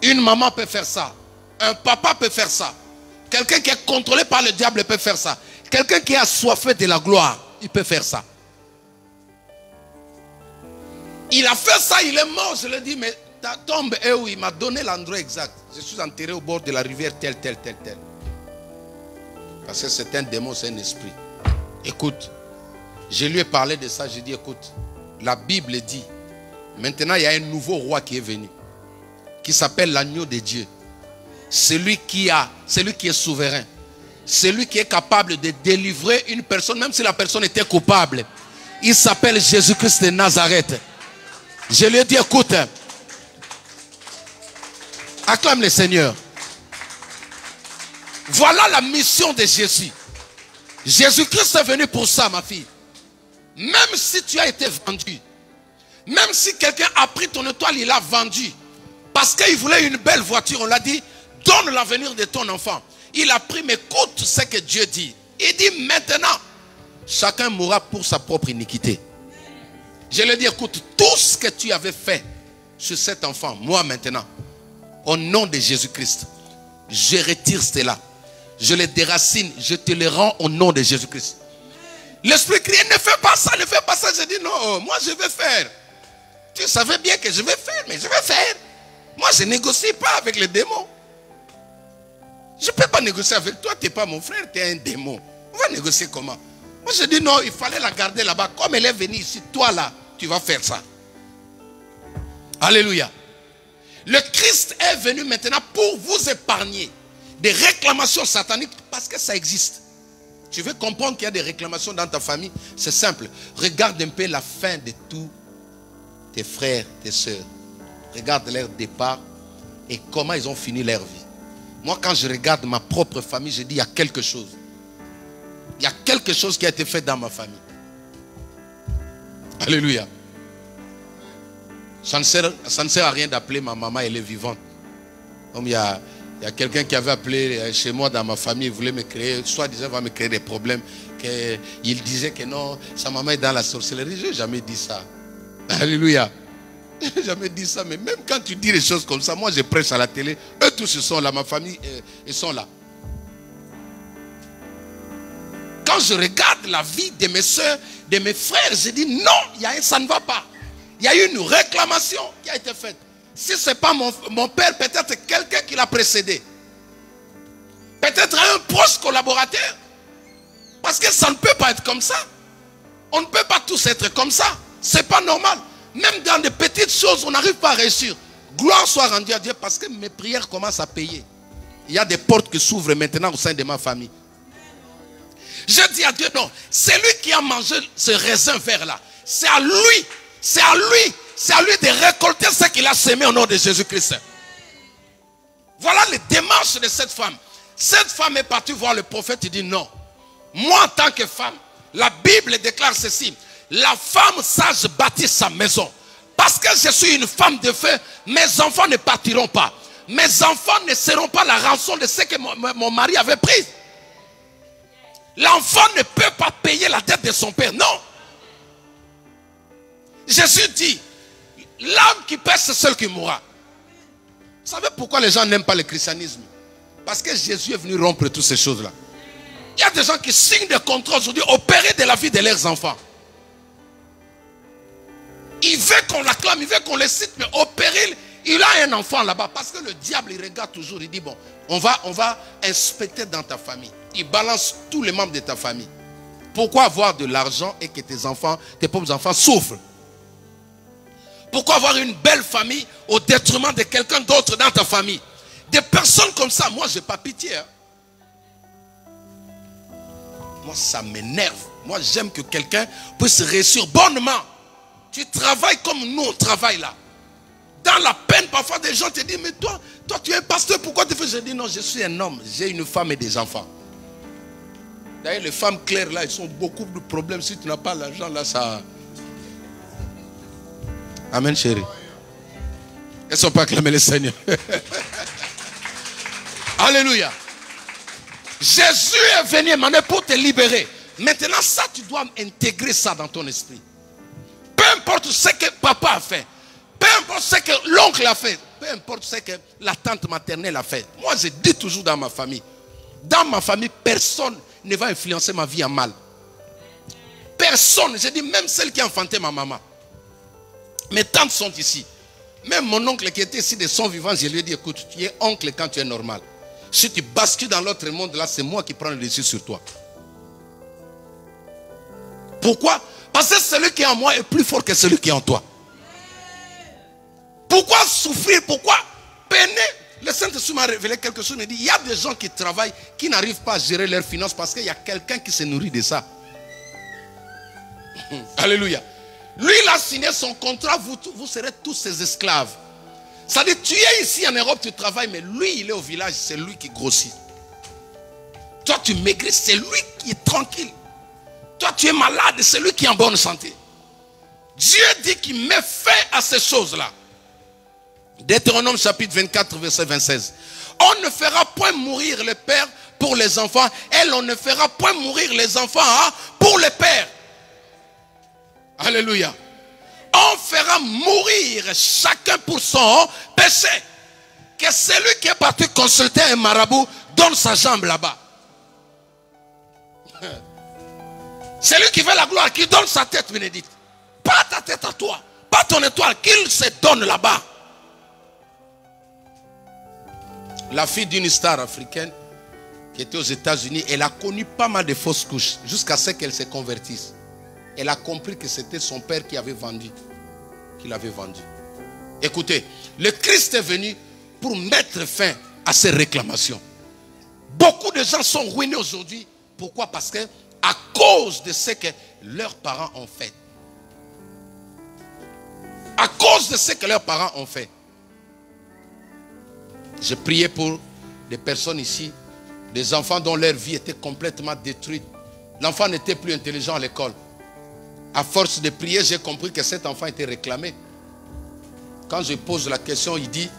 Une maman peut faire ça. Un papa peut faire ça. Quelqu'un qui est contrôlé par le diable peut faire ça. Quelqu'un qui est assoiffé de la gloire, il peut faire ça. Il a fait ça, il est mort. Je lui ai dit, mais ta tombe est où? Il m'a donné l'endroit exact. Je suis enterré au bord de la rivière tel. Parce que c'est un démon, c'est un esprit. Écoute, je lui ai parlé de ça. J'ai dit, écoute, la Bible dit, maintenant il y a un nouveau roi qui est venu, qui s'appelle l'agneau de Dieu. Celui qui est souverain. Celui qui est capable de délivrer une personne, même si la personne était coupable. Il s'appelle Jésus-Christ de Nazareth. Je lui ai dit, écoute, acclame le Seigneur. Voilà la mission de Jésus. Jésus-Christ est venu pour ça, ma fille. Même si tu as été vendu, même si quelqu'un a pris ton étoile, il l'a vendu. Parce qu'il voulait une belle voiture, on l'a dit, donne l'avenir de ton enfant. Il a pris, mais écoute ce que Dieu dit. Il dit maintenant, chacun mourra pour sa propre iniquité. Je lui ai dit, écoute, tout ce que tu avais fait sur cet enfant, moi maintenant, au nom de Jésus-Christ, je retire cela. Je les déracine, je te les rends au nom de Jésus-Christ. L'esprit criait, ne fais pas ça, ne fais pas ça. J'ai dit, non, moi je vais faire. Tu savais bien que je vais faire, mais je vais faire. Moi je ne négocie pas avec les démons. Je ne peux pas négocier avec toi, tu n'es pas mon frère, tu es un démon. On va négocier comment? Moi je dis non, il fallait la garder là-bas. Comme elle est venue ici, toi là, tu vas faire ça. Alléluia. Le Christ est venu maintenant pour vous épargner des réclamations sataniques parce que ça existe. Tu veux comprendre qu'il y a des réclamations dans ta famille? C'est simple. Regarde un peu la fin de tous tes frères, tes soeurs. Regarde leur départ et comment ils ont fini leur vie. Moi, quand je regarde ma propre famille, je dis il y a quelque chose. Il y a quelque chose qui a été fait dans ma famille. Alléluia. Ça ne sert à rien d'appeler ma maman, elle est vivante. Comme il y a quelqu'un qui avait appelé chez moi dans ma famille, il voulait me créer, soi-disant va me créer des problèmes. Il disait que non, sa maman est dans la sorcellerie. Je n'ai jamais dit ça. Alléluia. J'ai jamais dit ça, mais même quand tu dis les choses comme ça, moi je prêche à la télé, eux tous ils sont là, ma famille, ils sont là. Quand je regarde la vie de mes soeurs, de mes frères, je dis non, ça ne va pas. Il y a eu une réclamation qui a été faite. Si ce n'est pas mon père, peut-être quelqu'un qui l'a précédé. Peut-être un proche collaborateur. Parce que ça ne peut pas être comme ça. On ne peut pas tous être comme ça. Ce n'est pas normal. Même dans des petites choses, on n'arrive pas à réussir. Gloire soit rendue à Dieu parce que mes prières commencent à payer. Il y a des portes qui s'ouvrent maintenant au sein de ma famille. Je dis à Dieu, non, c'est lui qui a mangé ce raisin vert-là. C'est à lui, c'est à lui, c'est à lui de récolter ce qu'il a semé au nom de Jésus-Christ. Voilà les démarches de cette femme. Cette femme est partie voir le prophète, il dit non. Moi en tant que femme, la Bible déclare ceci. La femme sage bâtit sa maison. Parce que je suis une femme de feu, mes enfants ne partiront pas. Mes enfants ne seront pas la rançon de ce que mon mari avait pris. L'enfant ne peut pas payer la dette de son père, non. Jésus dit, l'âme qui pêche, c'est celle qui mourra. Vous savez pourquoi les gens n'aiment pas le christianisme? Parce que Jésus est venu rompre toutes ces choses-là. Il y a des gens qui signent des contrats aujourd'hui, opérer de la vie de leurs enfants. Il veut qu'on l'acclame, il veut qu'on le cite, mais opérer, il a un enfant là-bas. Parce que le diable, il regarde toujours, il dit, bon, on va inspecter dans ta famille. Il balance tous les membres de ta famille. Pourquoi avoir de l'argent et que tes enfants, tes pauvres enfants souffrent? Pourquoi avoir une belle famille au détriment de quelqu'un d'autre dans ta famille? Des personnes comme ça, moi, je n'ai pas pitié. Hein. Moi, ça m'énerve. Moi, j'aime que quelqu'un puisse réussir bonnement. Tu travailles comme nous, on travaille là. Dans la peine, parfois, des gens te disent, mais toi, tu es un pasteur, pourquoi tu fais? Je dis, non, je suis un homme. J'ai une femme et des enfants. D'ailleurs, les femmes claires, là, elles ont beaucoup de problèmes. Si tu n'as pas l'argent, là, ça... Amen, chérie. Elles ne sont pas acclamées le Seigneur. Alléluia. Jésus est venu maintenant pour te libérer. Maintenant, ça, tu dois intégrer ça dans ton esprit. Peu importe ce que papa a fait. Peu importe ce que l'oncle a fait. Peu importe ce que la tante maternelle a fait. Moi, je dis toujours dans ma famille. Dans ma famille, personne ne va influencer ma vie en mal. Personne. Je dis même celle qui a enfanté ma maman. Mes tantes sont ici. Même mon oncle qui était ici de son vivant, je lui ai dit, écoute, tu es oncle quand tu es normal. Si tu bascules dans l'autre monde, là, c'est moi qui prends le dessus sur toi. Pourquoi? Parce que celui qui est en moi est plus fort que celui qui est en toi. Pourquoi souffrir? Pourquoi peiner? Le Saint-Esprit m'a révélé quelque chose. Il me dit, il y a des gens qui travaillent, qui n'arrivent pas à gérer leurs finances parce qu'il y a quelqu'un qui se nourrit de ça. Alléluia. Lui, il a signé son contrat, vous serez tous ses esclaves. C'est-à-dire, tu es ici en Europe, tu travailles, mais lui, il est au village, c'est lui qui grossit. Toi, tu maigris, c'est lui qui est tranquille. Toi, tu es malade, c'est lui qui est en bonne santé. Dieu dit qu'il met fin à ces choses-là. Deutéronome chapitre 24, verset 26. On ne fera point mourir le père pour les enfants, et on ne fera point mourir les enfants pour les pères. Alléluia. On fera mourir chacun pour son péché. Que celui qui est parti consulter un marabout donne sa jambe là-bas. Celui qui veut la gloire, qui donne sa tête, Bénédicte. Pas ta tête à toi, pas ton étoile, qu'il se donne là-bas. La fille d'une star africaine qui était aux États-Unis, elle a connu pas mal de fausses couches jusqu'à ce qu'elle se convertisse. Elle a compris que c'était son père qui avait vendu, qui l'avait vendu. Écoutez, le Christ est venu pour mettre fin à ces réclamations. Beaucoup de gens sont ruinés aujourd'hui. Pourquoi? Parce que à cause de ce que leurs parents ont fait. À cause de ce que leurs parents ont fait. Je priais pour des personnes ici, des enfants dont leur vie était complètement détruite. L'enfant n'était plus intelligent à l'école. À force de prier, j'ai compris que cet enfant était réclamé. Quand je pose la question, il dit,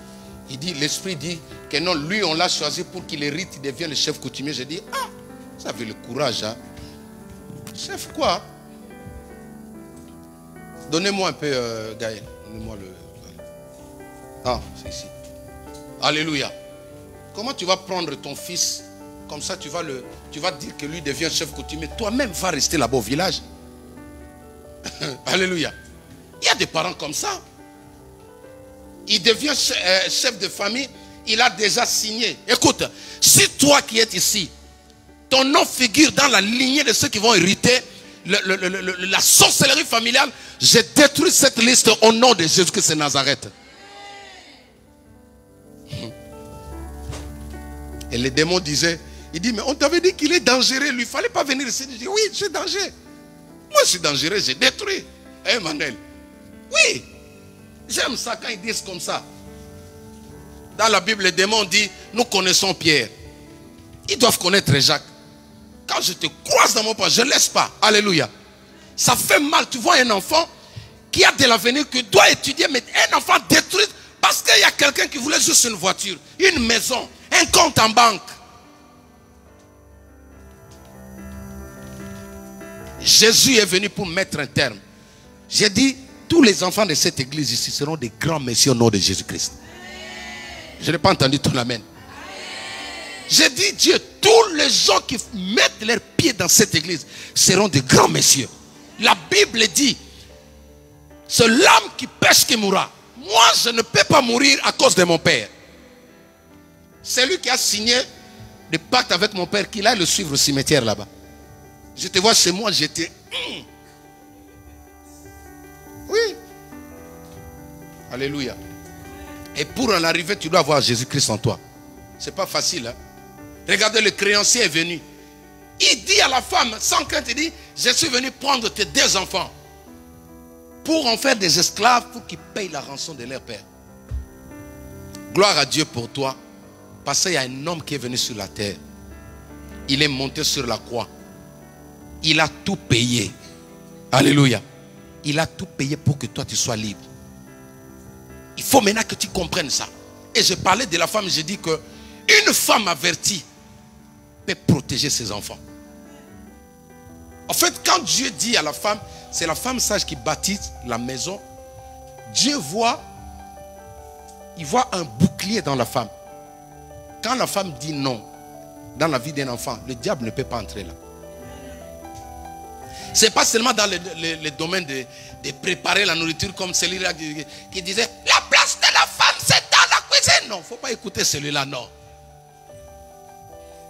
l'esprit dit que non, lui on l'a choisi pour qu'il hérite, il devient le chef coutumier. J'ai dit, ah, vous avez le courage, hein. Chef quoi? Donnez-moi un peu, Gaël. Donnez-moi Ah, c'est ici. Alléluia. Comment tu vas prendre ton fils, comme ça tu vas dire que lui devient chef coutumier. Toi-même va rester là-bas au village. Alléluia. Il y a des parents comme ça. Il devient chef de famille. Il a déjà signé. Écoute, si toi qui es ici, ton nom figure dans la lignée de ceux qui vont hériter la sorcellerie familiale, j'ai détruit cette liste au nom de Jésus-Christ de Nazareth. Et les démons disaient, il dit, mais on t'avait dit qu'il est dangereux, lui, il ne fallait pas venir ici. Il dit, oui, c'est dangereux. Moi, je suis dangereux, j'ai détruit. Hein, Emmanuel? Oui, j'aime ça quand ils disent comme ça. Dans la Bible, les démons disent, nous connaissons Pierre. Ils doivent connaître Jacques. Quand je te croise dans mon pas, je ne laisse pas. Alléluia. Ça fait mal, tu vois un enfant qui a de l'avenir, qui doit étudier, mais un enfant détruit parce qu'il y a quelqu'un qui voulait juste une voiture, une maison, un compte en banque. Jésus est venu pour mettre un terme. J'ai dit, tous les enfants de cette église ici seront des grands messieurs au nom de Jésus-Christ. Je n'ai pas entendu ton amen. J'ai dit, Dieu, tous les gens qui mettent leurs pieds dans cette église seront des grands messieurs. La Bible dit, c'est l'âme qui pêche qui mourra. Moi, je ne peux pas mourir à cause de mon père. C'est lui qui a signé le pacte avec mon père, qu'il aille le suivre au cimetière là-bas. Je te vois chez moi, j'étais... Oui. Alléluia. Et pour en arriver, tu dois avoir Jésus-Christ en toi. C'est pas facile. Hein? Regardez, le créancier est venu. Il dit à la femme, sans crainte, il dit, je suis venu prendre tes 2 enfants pour en faire des esclaves pour qu'ils payent la rançon de leur père. Gloire à Dieu pour toi. Parce qu'il y a un homme qui est venu sur la terre. Il est monté sur la croix. Il a tout payé. Alléluia. Il a tout payé pour que toi tu sois libre. Il faut maintenant que tu comprennes ça. Et je parlais de la femme, j'ai dit que une femme avertie peut protéger ses enfants. En fait, quand Dieu dit à la femme, c'est la femme sage qui bâtit la maison. Dieu voit, il voit un bouclier dans la femme. Quand la femme dit non dans la vie d'un enfant, le diable ne peut pas entrer là. Ce n'est pas seulement dans le domaine de préparer la nourriture comme celui-là qui disait la place de la femme c'est dans la cuisine. Non, il ne faut pas écouter celui-là, non.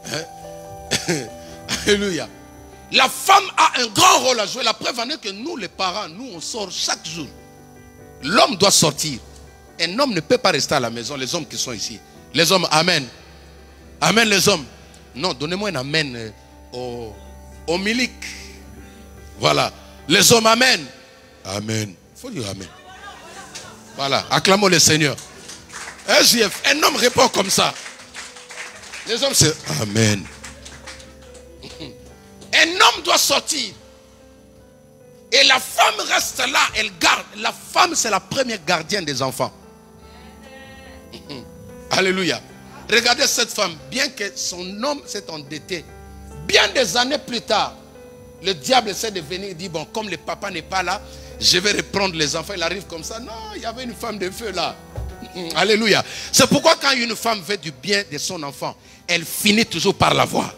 Hein? Alléluia. La femme a un grand rôle à jouer. La preuve en est que nous les parents, nous on sort chaque jour. L'homme doit sortir. Un homme ne peut pas rester à la maison, les hommes qui sont ici. Les hommes, amen. Amen les hommes. Non, donnez-moi un amen au milic. Voilà. Les hommes, amen. Amen. Il faut dire amen. Voilà. Acclamons le Seigneur. SJF, un homme répond comme ça. Les hommes, c'est amen. Un homme doit sortir. Et la femme reste là, elle garde. La femme, c'est la première gardienne des enfants. Alléluia. Regardez cette femme, bien que son homme s'est endetté, bien des années plus tard, le diable essaie de venir et dit, bon, comme le papa n'est pas là, je vais reprendre les enfants. Il arrive comme ça. Non, il y avait une femme de feu là. Alléluia. C'est pourquoi quand une femme veut du bien de son enfant, elle finit toujours par l'avoir.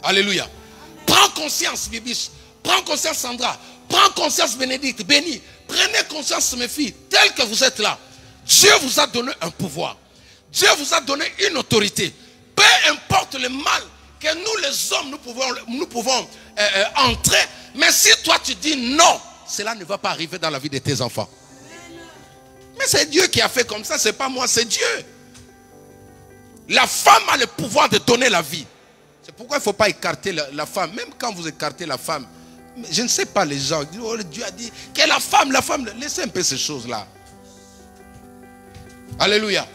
Alléluia. Prends conscience, Bibiche. Prends conscience, Sandra. Prends conscience, Bénédicte, Béni. Prenez conscience, mes filles, telles que vous êtes là. Dieu vous a donné un pouvoir. Dieu vous a donné une autorité. Peu importe le mal que nous les hommes, nous pouvons entrer. Mais si toi tu dis non, cela ne va pas arriver dans la vie de tes enfants. Mais c'est Dieu qui a fait comme ça, c'est pas moi, c'est Dieu. La femme a le pouvoir de donner la vie. C'est pourquoi il ne faut pas écarter la femme. Même quand vous écartez la femme, je ne sais pas les gens, Dieu a dit que la femme, laissez un peu ces choses-là. Alléluia.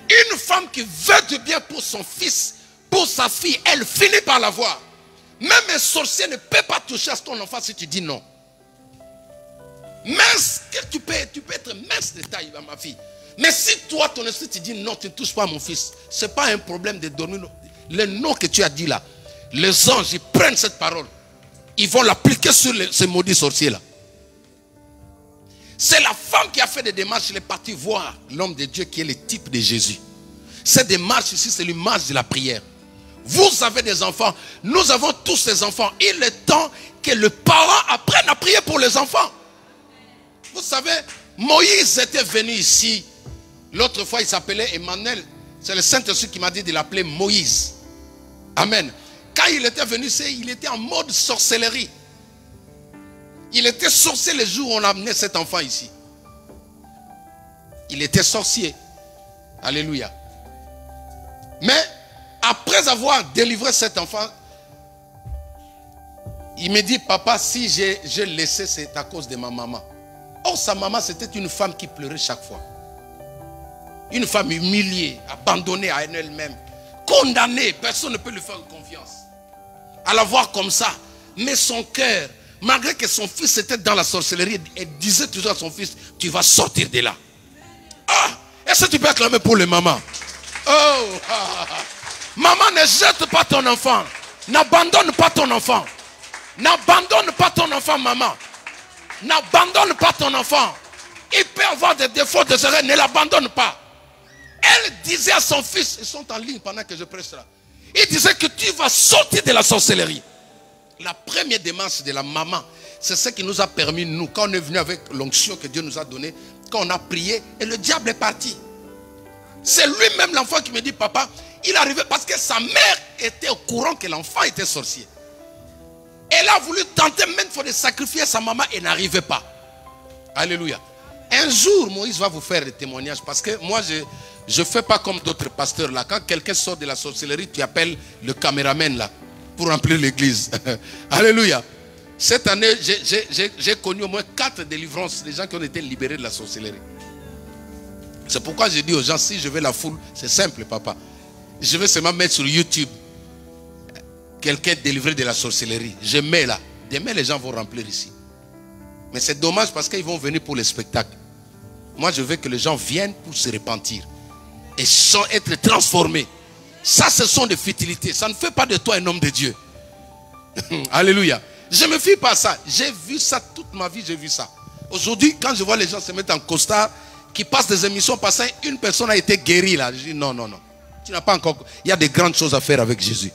Une femme qui veut du bien pour son fils, pour sa fille, elle finit par l'avoir. Même un sorcier ne peut pas toucher à ton enfant si tu dis non. Mince, tu peux être mince de taille, ma fille. Mais si toi, ton esprit, tu dis non, tu ne touches pas à mon fils, ce n'est pas un problème de donner le nom que tu as dit là. Les anges, ils prennent cette parole. Ils vont l'appliquer sur ces maudits sorciers là. C'est la femme qui a fait des démarches. Elle est partie voir l'homme de Dieu qui est le type de Jésus. Cette démarche ici, c'est l'image de la prière. Vous avez des enfants. Nous avons tous des enfants. Il est temps que le parent apprenne à prier pour les enfants. Vous savez, Moïse était venu ici. L'autre fois, il s'appelait Emmanuel. C'est le Saint-Esprit qui m'a dit de l'appeler Moïse. Amen. Quand il était venu ici, il était en mode sorcellerie. Il était sorcier le jour où on a amené cet enfant ici. Il était sorcier. Alléluia. Mais après avoir délivré cet enfant, il me dit, papa, si j'ai laissé, c'est à cause de ma maman. Or, sa maman, c'était une femme qui pleurait chaque fois. Une femme humiliée, abandonnée à elle-même, condamnée. Personne ne peut lui faire confiance. À la voir comme ça. Mais son cœur, malgré que son fils était dans la sorcellerie, elle disait toujours à son fils, tu vas sortir de là. Ah, est-ce que tu peux acclamer pour les mamans? Oh, maman, ne jette pas ton enfant. N'abandonne pas ton enfant. N'abandonne pas ton enfant, maman. N'abandonne pas ton enfant. Il peut avoir des défauts de erreurs, ne l'abandonne pas. Elle disait à son fils, ils sont en ligne pendant que je prêche là. Il disait que tu vas sortir de la sorcellerie. La première démarche de la maman, c'est ce qui nous a permis, nous, quand on est venu avec l'onction que Dieu nous a donnée, quand on a prié, et le diable est parti. C'est lui-même l'enfant qui me dit, papa, il arrivait parce que sa mère était au courant que l'enfant était sorcier. Elle a voulu tenter même de sacrifier sa maman et n'arrivait pas. Alléluia. Un jour, Moïse va vous faire des témoignages parce que moi, je ne fais pas comme d'autres pasteurs là. Quand quelqu'un sort de la sorcellerie, tu appelles le caméraman là pour remplir l'église. Alléluia. Cette année, j'ai connu au moins 4 délivrances des gens qui ont été libérés de la sorcellerie. C'est pourquoi je dis aux gens, si je veux la foule, c'est simple, papa. Je vais seulement mettre sur YouTube quelqu'un délivré de la sorcellerie. Je mets là. Demain, les gens vont remplir ici. Mais c'est dommage parce qu'ils vont venir pour le spectacle. Moi, je veux que les gens viennent pour se repentir et sans être transformés. Ça, ce sont des futilités. Ça ne fait pas de toi un homme de Dieu. Alléluia. Je ne me fie pas à ça. J'ai vu ça toute ma vie, j'ai vu ça. Aujourd'hui, quand je vois les gens se mettre en costard, qui passent des émissions, parce qu'une personne a été guérie là. Je dis non, non, non. Tu n'as pas encore. Il y a des grandes choses à faire avec Jésus.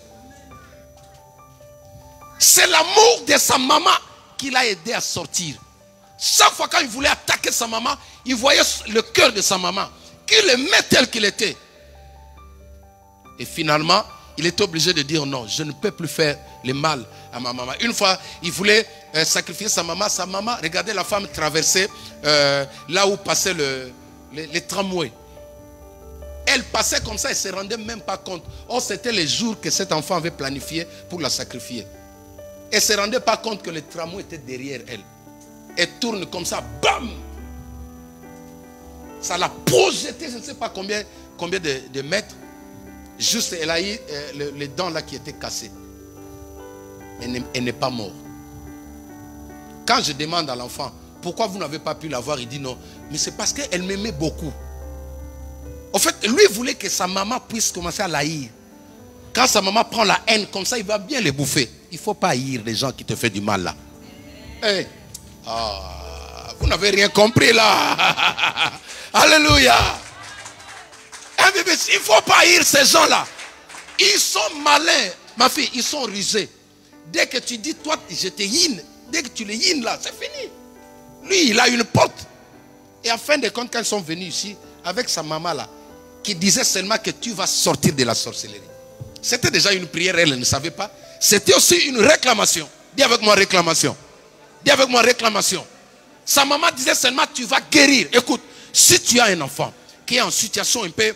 C'est l'amour de sa maman qui l'a aidé à sortir. Chaque fois quand il voulait attaquer sa maman, il voyait le cœur de sa maman, qu'il aimait tel qu'il était. Et finalement, il était obligé de dire non, je ne peux plus faire le mal à ma maman. Une fois, il voulait sacrifier sa maman. Sa maman, regardez la femme traverser là où passait les tramways. Elle passait comme ça et ne se rendait même pas compte. Or, c'était les jours que cet enfant avait planifié pour la sacrifier. Elle ne se rendait pas compte que le tramway était derrière elle. Elle tourne comme ça, bam! Ça l'a projeté, je ne sais pas combien de mètres. Juste, elle a eu les dents là qui étaient cassées. Mais elle n'est pas morte. Quand je demande à l'enfant, pourquoi vous n'avez pas pu la voir, il dit non. Mais c'est parce qu'elle m'aimait beaucoup. En fait, lui voulait que sa maman puisse commencer à l'haïr. Quand sa maman prend la haine comme ça, il va bien les bouffer. Il ne faut pas haïr les gens qui te font du mal là. Hey. Vous n'avez rien compris là. Alléluia. Il ne faut pas haïr ces gens là. Ils sont malins. Ma fille, ils sont rusés. Dès que tu dis toi, je te hine. Dès que tu les hines là, c'est fini. Lui, il a une porte. Et à fin de compte, quand ils sont venus ici, avec sa maman là, qui disait seulement que tu vas sortir de la sorcellerie. C'était déjà une prière, elle ne savait pas. C'était aussi une réclamation. Dis avec moi réclamation. Dis avec moi réclamation. Sa maman disait seulement tu vas guérir. Écoute, si tu as un enfant qui est en situation un peu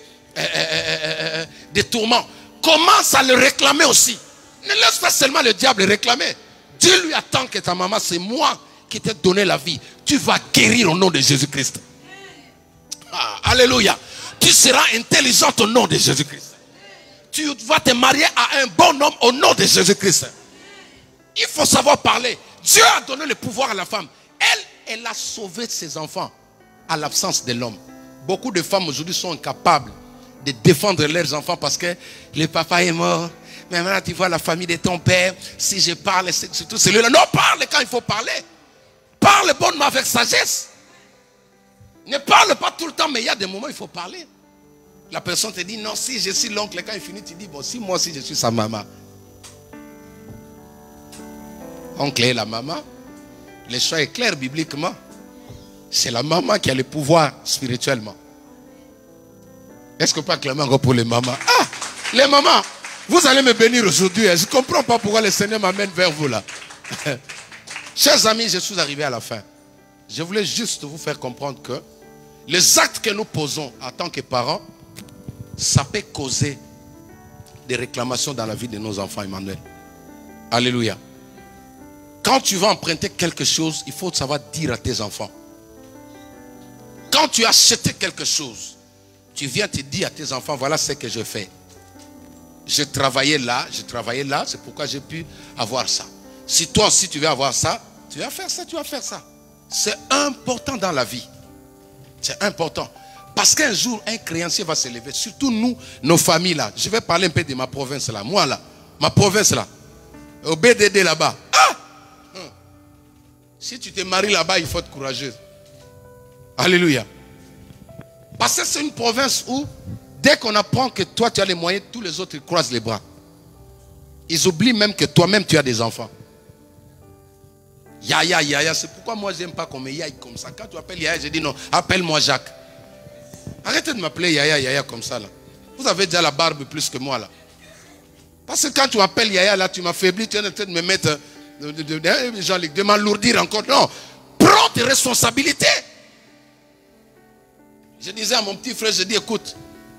de tourment, commence à le réclamer aussi. Ne laisse pas seulement le diable réclamer. Dis-lui, attends que ta maman, c'est moi qui t'ai donné la vie. Tu vas guérir au nom de Jésus-Christ. Alléluia. Tu seras intelligente au nom de Jésus-Christ. Tu vas te marier à un bon homme au nom de Jésus-Christ. Il faut savoir parler. Dieu a donné le pouvoir à la femme. Elle a sauvé ses enfants à l'absence de l'homme. Beaucoup de femmes aujourd'hui sont incapables de défendre leurs enfants parce que le papa est mort. Mais maintenant tu vois la famille de ton père. Si je parle, c'est tout celui-là. Non, parle quand il faut parler. Parle bonnement avec sagesse. Ne parle pas tout le temps, mais il y a des moments où il faut parler. La personne te dit, non, si je suis l'oncle, quand il finit, tu dis, bon, si moi aussi je suis sa maman. Oncle et la maman, le choix est clair bibliquement. C'est la maman qui a le pouvoir spirituellement. Est-ce que pas clairement encore pour les mamans? Ah, les mamans, vous allez me bénir aujourd'hui. Je ne comprends pas pourquoi le Seigneur m'amène vers vous là. Chers amis, je suis arrivé à la fin. Je voulais juste vous faire comprendre que les actes que nous posons en tant que parents, ça peut causer des réclamations dans la vie de nos enfants, Emmanuel. Alléluia. Quand tu vas emprunter quelque chose, il faut savoir dire à tes enfants. Quand tu as acheté quelque chose, tu viens te dire à tes enfants, voilà ce que je fais. Je travaillais là, c'est pourquoi j'ai pu avoir ça. Si toi aussi tu veux avoir ça, tu vas faire ça, tu vas faire ça. C'est important dans la vie. C'est important. Parce qu'un jour, un créancier va se lever. Surtout nous, nos familles là. Je vais parler un peu de ma province là. Moi là, ma province là. Au BDD là-bas. Ah! Si tu te maries là-bas, il faut être courageux. Alléluia. Parce que c'est une province où, dès qu'on apprend que toi tu as les moyens, tous les autres ils croisent les bras. Ils oublient même que toi-même tu as des enfants. Yaya, Yaya, c'est pourquoi moi je n'aime pas qu'on me yaille comme ça. Quand tu appelles Yaya, je dis non, appelle-moi Jacques. Arrêtez de m'appeler Yaya, Yaya comme ça là. Vous avez déjà la barbe plus que moi là. Parce que quand tu m'appelles Yaya là, tu m'affaiblis, tu es en train de me mettre, de m'alourdir encore. Non, prends tes responsabilités. Je disais à mon petit frère, je dis écoute,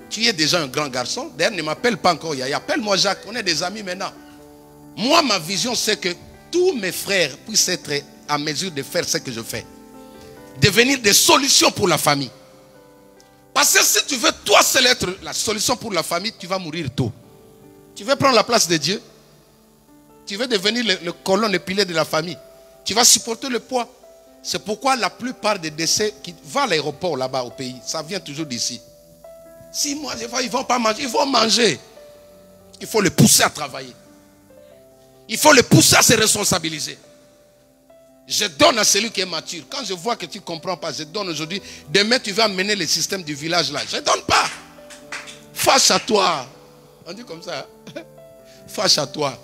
tu es déjà un grand garçon. D'ailleurs, ne m'appelle pas encore Yaya, appelle-moi Jacques, on est des amis maintenant. Moi, ma vision c'est que tous mes frères puissent être à mesure de faire ce que je fais. Devenir des solutions pour la famille. Parce que si tu veux toi seul être la solution pour la famille, tu vas mourir tôt. Tu veux prendre la place de Dieu. Tu veux devenir le colonne, le pilier de la famille. Tu vas supporter le poids. C'est pourquoi la plupart des décès qui vont à l'aéroport là-bas au pays, ça vient toujours d'ici. Si moi je vois, ils ne vont pas manger, ils vont manger. Il faut les pousser à travailler. Il faut les pousser à se responsabiliser. Je donne à celui qui est mature. Quand je vois que tu ne comprends pas, je donne aujourd'hui. Demain, tu vas amener le système du village là. Je ne donne pas. Fâche à toi. On dit comme ça. Fâche à toi.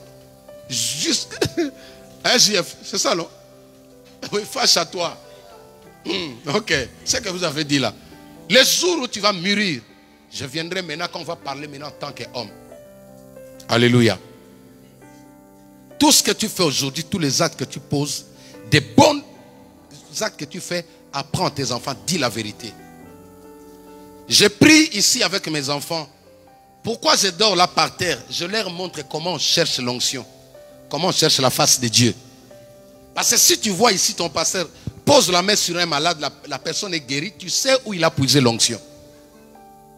Juste. Un JF, c'est ça non? Oui, fâche à toi. Ok, c'est ce que vous avez dit là. Les jours où tu vas mûrir, je viendrai maintenant quand on va parler maintenant en tant qu'homme. Alléluia. Tout ce que tu fais aujourd'hui, tous les actes que tu poses, des bons actes que tu fais, apprends à tes enfants, dis la vérité. Je prie ici avec mes enfants. Pourquoi je dors là par terre? Je leur montre comment on cherche l'onction. Comment on cherche la face de Dieu. Parce que si tu vois ici ton pasteur pose la main sur un malade, la personne est guérie, tu sais où il a puisé l'onction.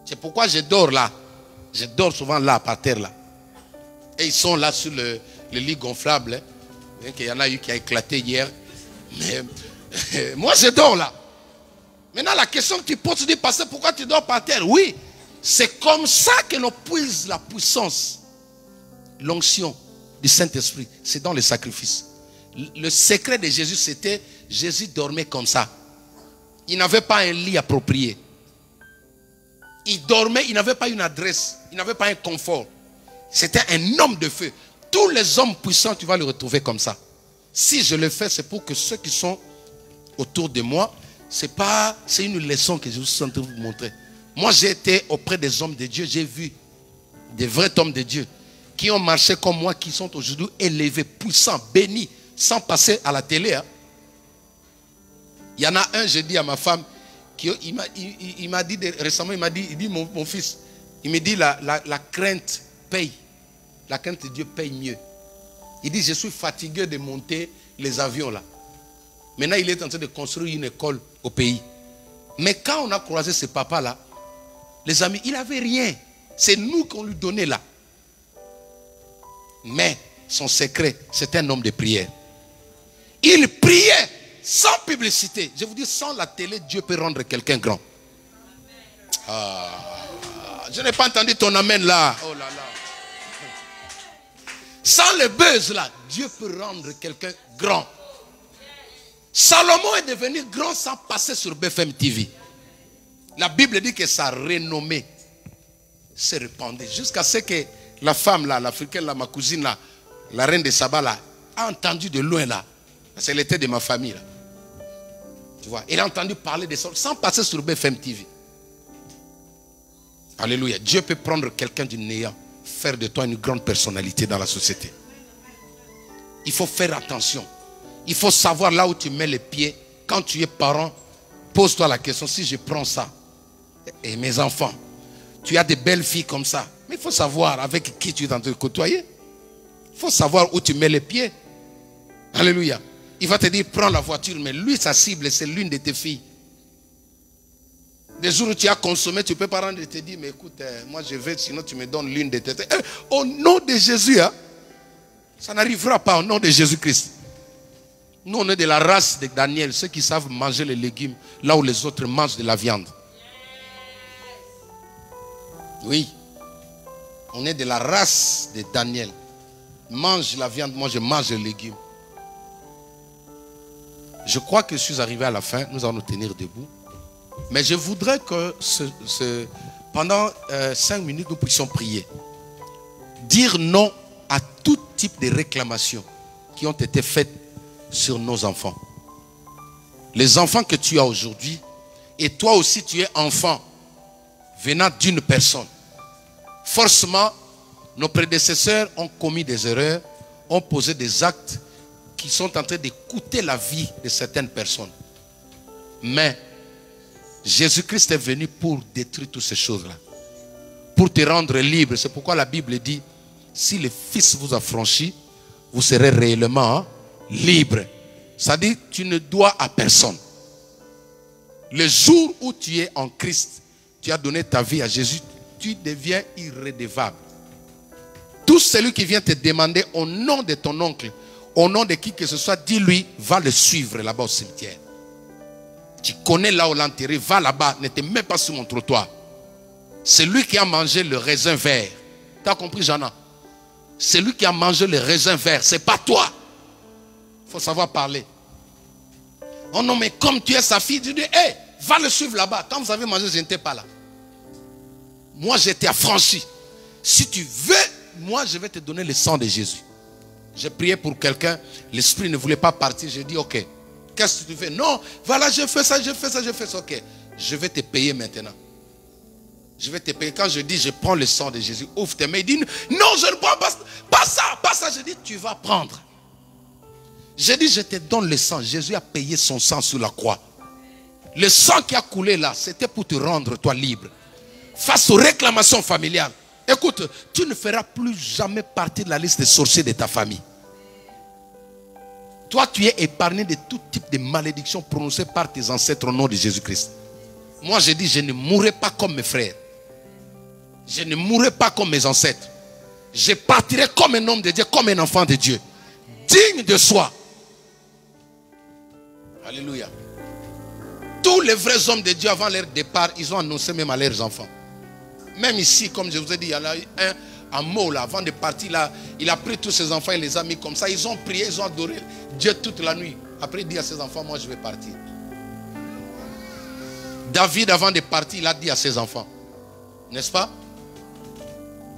C'est pourquoi je dors là. Je dors souvent là par terre là. Et ils sont là sur le lit gonflable. Hein. Il y en a eu qui a éclaté hier. Mais moi je dors là. Maintenant la question que tu poses, tu dis, pasteur, pourquoi tu dors par terre? Oui, c'est comme ça que l'on puise la puissance. L'onction du Saint-Esprit, c'est dans le sacrifice. Le secret de Jésus, c'était, Jésus dormait comme ça. Il n'avait pas un lit approprié. Il dormait, il n'avait pas une adresse, il n'avait pas un confort. C'était un homme de feu. Tous les hommes puissants, tu vas les retrouver comme ça. Si je le fais, c'est pour que ceux qui sont autour de moi, c'est une leçon que je suis en train de vous montrer. Moi, j'ai été auprès des hommes de Dieu, j'ai vu des vrais hommes de Dieu qui ont marché comme moi, qui sont aujourd'hui élevés, puissants, bénis, sans passer à la télé. Hein. Il y en a un, j'ai dit à ma femme, il m'a dit récemment, il dit mon fils, il me dit la crainte paye. La crainte de Dieu paye mieux. Il dit, je suis fatigué de monter les avions là. Maintenant, il est en train de construire une école au pays. Mais quand on a croisé ce papa là, les amis, il n'avait rien. C'est nous qu'on lui donnait là. Mais son secret, c'était un homme de prière. Il priait sans publicité. Je vous dis, sans la télé, Dieu peut rendre quelqu'un grand. Je n'ai pas entendu ton amen là. Oh là là. Sans le buzz là, Dieu peut rendre quelqu'un grand. Salomon est devenu grand sans passer sur BFM TV. La Bible dit que sa renommée s'est répandue. Jusqu'à ce que la femme là, l'Africaine là, ma cousine là, la reine de Saba là, a entendu de loin là. Parce qu'elle était de ma famille là. Tu vois, elle a entendu parler de ça sans passer sur BFM TV. Alléluia. Dieu peut prendre quelqu'un du néant, faire de toi une grande personnalité dans la société. Il faut faire attention. Il faut savoir là où tu mets les pieds. Quand tu es parent, pose-toi la question, si je prends ça, et mes enfants, tu as des belles filles comme ça, mais il faut savoir avec qui tu es en train de côtoyer. Il faut savoir où tu mets les pieds. Alléluia. Il va te dire, prends la voiture, mais lui, sa cible, c'est l'une de tes filles. Des jours où tu as consommé, tu peux pas rendre et te dire, mais écoute, moi je vais, sinon tu me donnes l'une de tes filles. Au nom de Jésus, hein, ça n'arrivera pas au nom de Jésus-Christ. Nous, on est de la race de Daniel, ceux qui savent manger les légumes, là où les autres mangent de la viande. Oui. On est de la race de Daniel. Mange la viande, moi je mange les légumes. Je crois que je suis arrivé à la fin, nous allons nous tenir debout. Mais je voudrais que pendant 5 minutes, nous puissions prier. Dire non à tout type de réclamations qui ont été faites sur nos enfants. Les enfants que tu as aujourd'hui, et toi aussi tu es enfant, venant d'une personne. Forcément, nos prédécesseurs ont commis des erreurs, ont posé des actes qui sont en train de coûter la vie de certaines personnes. Mais Jésus-Christ est venu pour détruire toutes ces choses-là. Pour te rendre libre. C'est pourquoi la Bible dit, si le Fils vous a franchi, vous serez réellement libre. C'est-à-dire, tu ne dois à personne. Le jour où tu es en Christ, tu as donné ta vie à Jésus, tu deviens irrédevable. Tout celui qui vient te demander au nom de ton oncle, au nom de qui que ce soit, dis-lui, va le suivre là-bas au cimetière. Tu connais là où l'enterrer, va là-bas, ne te mets pas sur mon trottoir. C'est lui qui a mangé le raisin vert. Tu as compris, Jana? C'est lui qui a mangé le raisin vert, c'est pas toi. Il faut savoir parler. Oh non, mais comme tu es sa fille, tu dis, hé, va le suivre là-bas. Quand vous avez mangé, je n'étais pas là. Moi, j'étais affranchi. Si tu veux, moi, je vais te donner le sang de Jésus. J'ai prié pour quelqu'un, l'esprit ne voulait pas partir. J'ai dit, ok, qu'est-ce que tu fais? Non, voilà, je fais ça, je fais ça, je fais ça. Ok, je vais te payer maintenant. Je vais te payer. Quand je dis, je prends le sang de Jésus, ouvre tes mains. Il dit, non, je ne prends pas ça, pas ça. Je dis, tu vas prendre. J'ai dit, je te donne le sang. Jésus a payé son sang sur la croix. Le sang qui a coulé là, c'était pour te rendre toi libre. Face aux réclamations familiales. Écoute, tu ne feras plus jamais partie de la liste des sorciers de ta famille. Toi, tu es épargné de tout type de malédiction prononcée par tes ancêtres au nom de Jésus-Christ. Moi, je dis, je ne mourrai pas comme mes frères. Je ne mourrai pas comme mes ancêtres. Je partirai comme un homme de Dieu, comme un enfant de Dieu. Digne de soi. Alléluia. Tous les vrais hommes de Dieu, avant leur départ, ils ont annoncé même à leurs enfants. Même ici, comme je vous ai dit, il y en a eu un mot là, avant de partir là, il a pris tous ses enfants et les a mis comme ça. Ils ont prié, ils ont adoré Dieu toute la nuit. Après, il dit à ses enfants, moi je vais partir. David, avant de partir, il a dit à ses enfants, n'est-ce pas?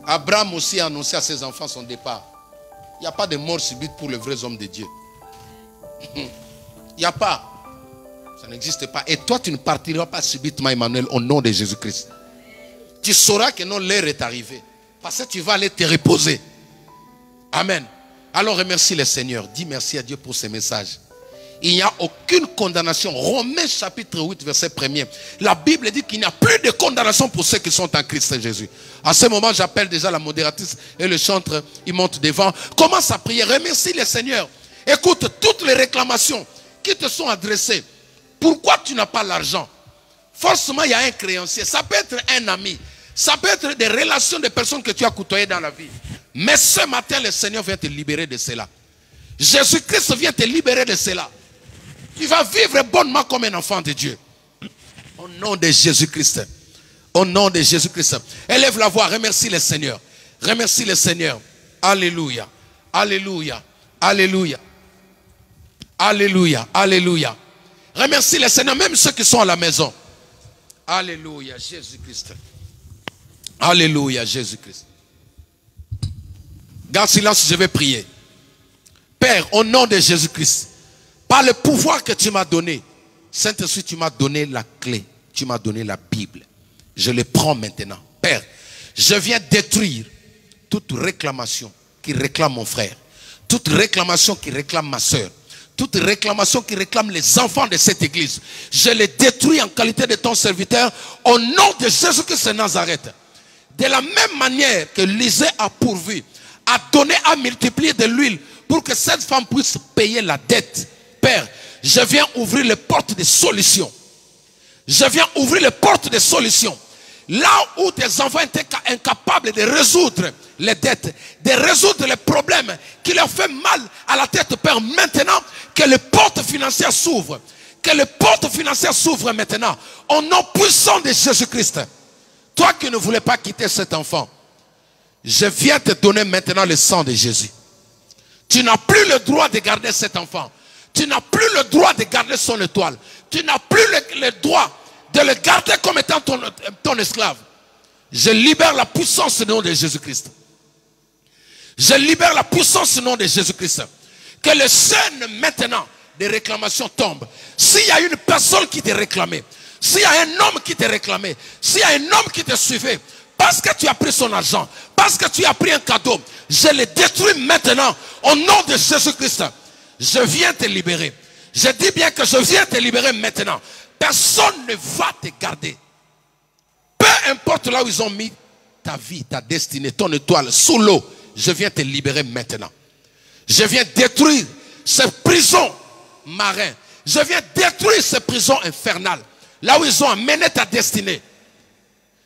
Abraham aussi a annoncé à ses enfants son départ. Il n'y a pas de mort subite pour les vrais hommes de Dieu. Il n'y a pas. Ça n'existe pas. Et toi, tu ne partiras pas subitement, Emmanuel, au nom de Jésus-Christ. Tu sauras que non, l'heure est arrivée. Parce que tu vas aller te reposer. Amen. Alors remercie le Seigneur. Dis merci à Dieu pour ce message. Il n'y a aucune condamnation. Romains chapitre 8, verset 1er. La Bible dit qu'il n'y a plus de condamnation pour ceux qui sont en Christ Jésus. À ce moment, j'appelle déjà la modératrice et le chantre. Il monte devant. Commence à prier. Remercie le Seigneur. Écoute toutes les réclamations qui te sont adressées. Pourquoi tu n'as pas l'argent? Forcément, il y a un créancier. Ça peut être un ami. Ça peut être des relations de personnes que tu as côtoyées dans la vie. Mais ce matin, le Seigneur vient te libérer de cela. Jésus-Christ vient te libérer de cela. Tu vas vivre bonnement comme un enfant de Dieu. Au nom de Jésus-Christ. Au nom de Jésus-Christ. Élève la voix. Remercie le Seigneur. Remercie le Seigneur. Alléluia. Alléluia. Alléluia. Alléluia. Alléluia. Remercie le Seigneur. Même ceux qui sont à la maison. Alléluia, Jésus-Christ. Alléluia, Jésus-Christ. Garde silence, je vais prier. Père, au nom de Jésus-Christ, par le pouvoir que tu m'as donné, Saint-Esprit, tu m'as donné la clé. Tu m'as donné la Bible. Je le prends maintenant. Père, je viens détruire toute réclamation qui réclame mon frère. Toute réclamation qui réclame ma soeur. Toute réclamation qui réclame les enfants de cette église. Je les détruis en qualité de ton serviteur au nom de Jésus-Christ de Nazareth. De la même manière que Lisée a pourvu, a donné, a multiplié de l'huile pour que cette femme puisse payer la dette. Père, je viens ouvrir les portes de solutions. Je viens ouvrir les portes de solutions. Là où tes enfants étaient incapables de résoudre les dettes, de résoudre les problèmes qui leur fait mal à la tête, Père, maintenant que les portes financières s'ouvrent. Que les portes financières s'ouvrent maintenant. Au nom puissant de Jésus-Christ. Toi qui ne voulais pas quitter cet enfant, je viens te donner maintenant le sang de Jésus. Tu n'as plus le droit de garder cet enfant. Tu n'as plus le droit de garder son étoile. Tu n'as plus le droit de le garder comme étant ton esclave. Je libère la puissance au nom de Jésus-Christ. Je libère la puissance au nom de Jésus-Christ. Que les chaînes maintenant de réclamation tombent. S'il y a une personne qui te réclamait, s'il y a un homme qui te réclamait, s'il y a un homme qui te suivait, parce que tu as pris son argent, parce que tu as pris un cadeau, je le détruis maintenant au nom de Jésus-Christ. Je viens te libérer. Je dis bien que je viens te libérer maintenant. Personne ne va te garder. Peu importe là où ils ont mis ta vie, ta destinée, ton étoile, sous l'eau, je viens te libérer maintenant. Je viens détruire ces prisons marines. Je viens détruire ces prisons infernales. Là où ils ont amené ta destinée.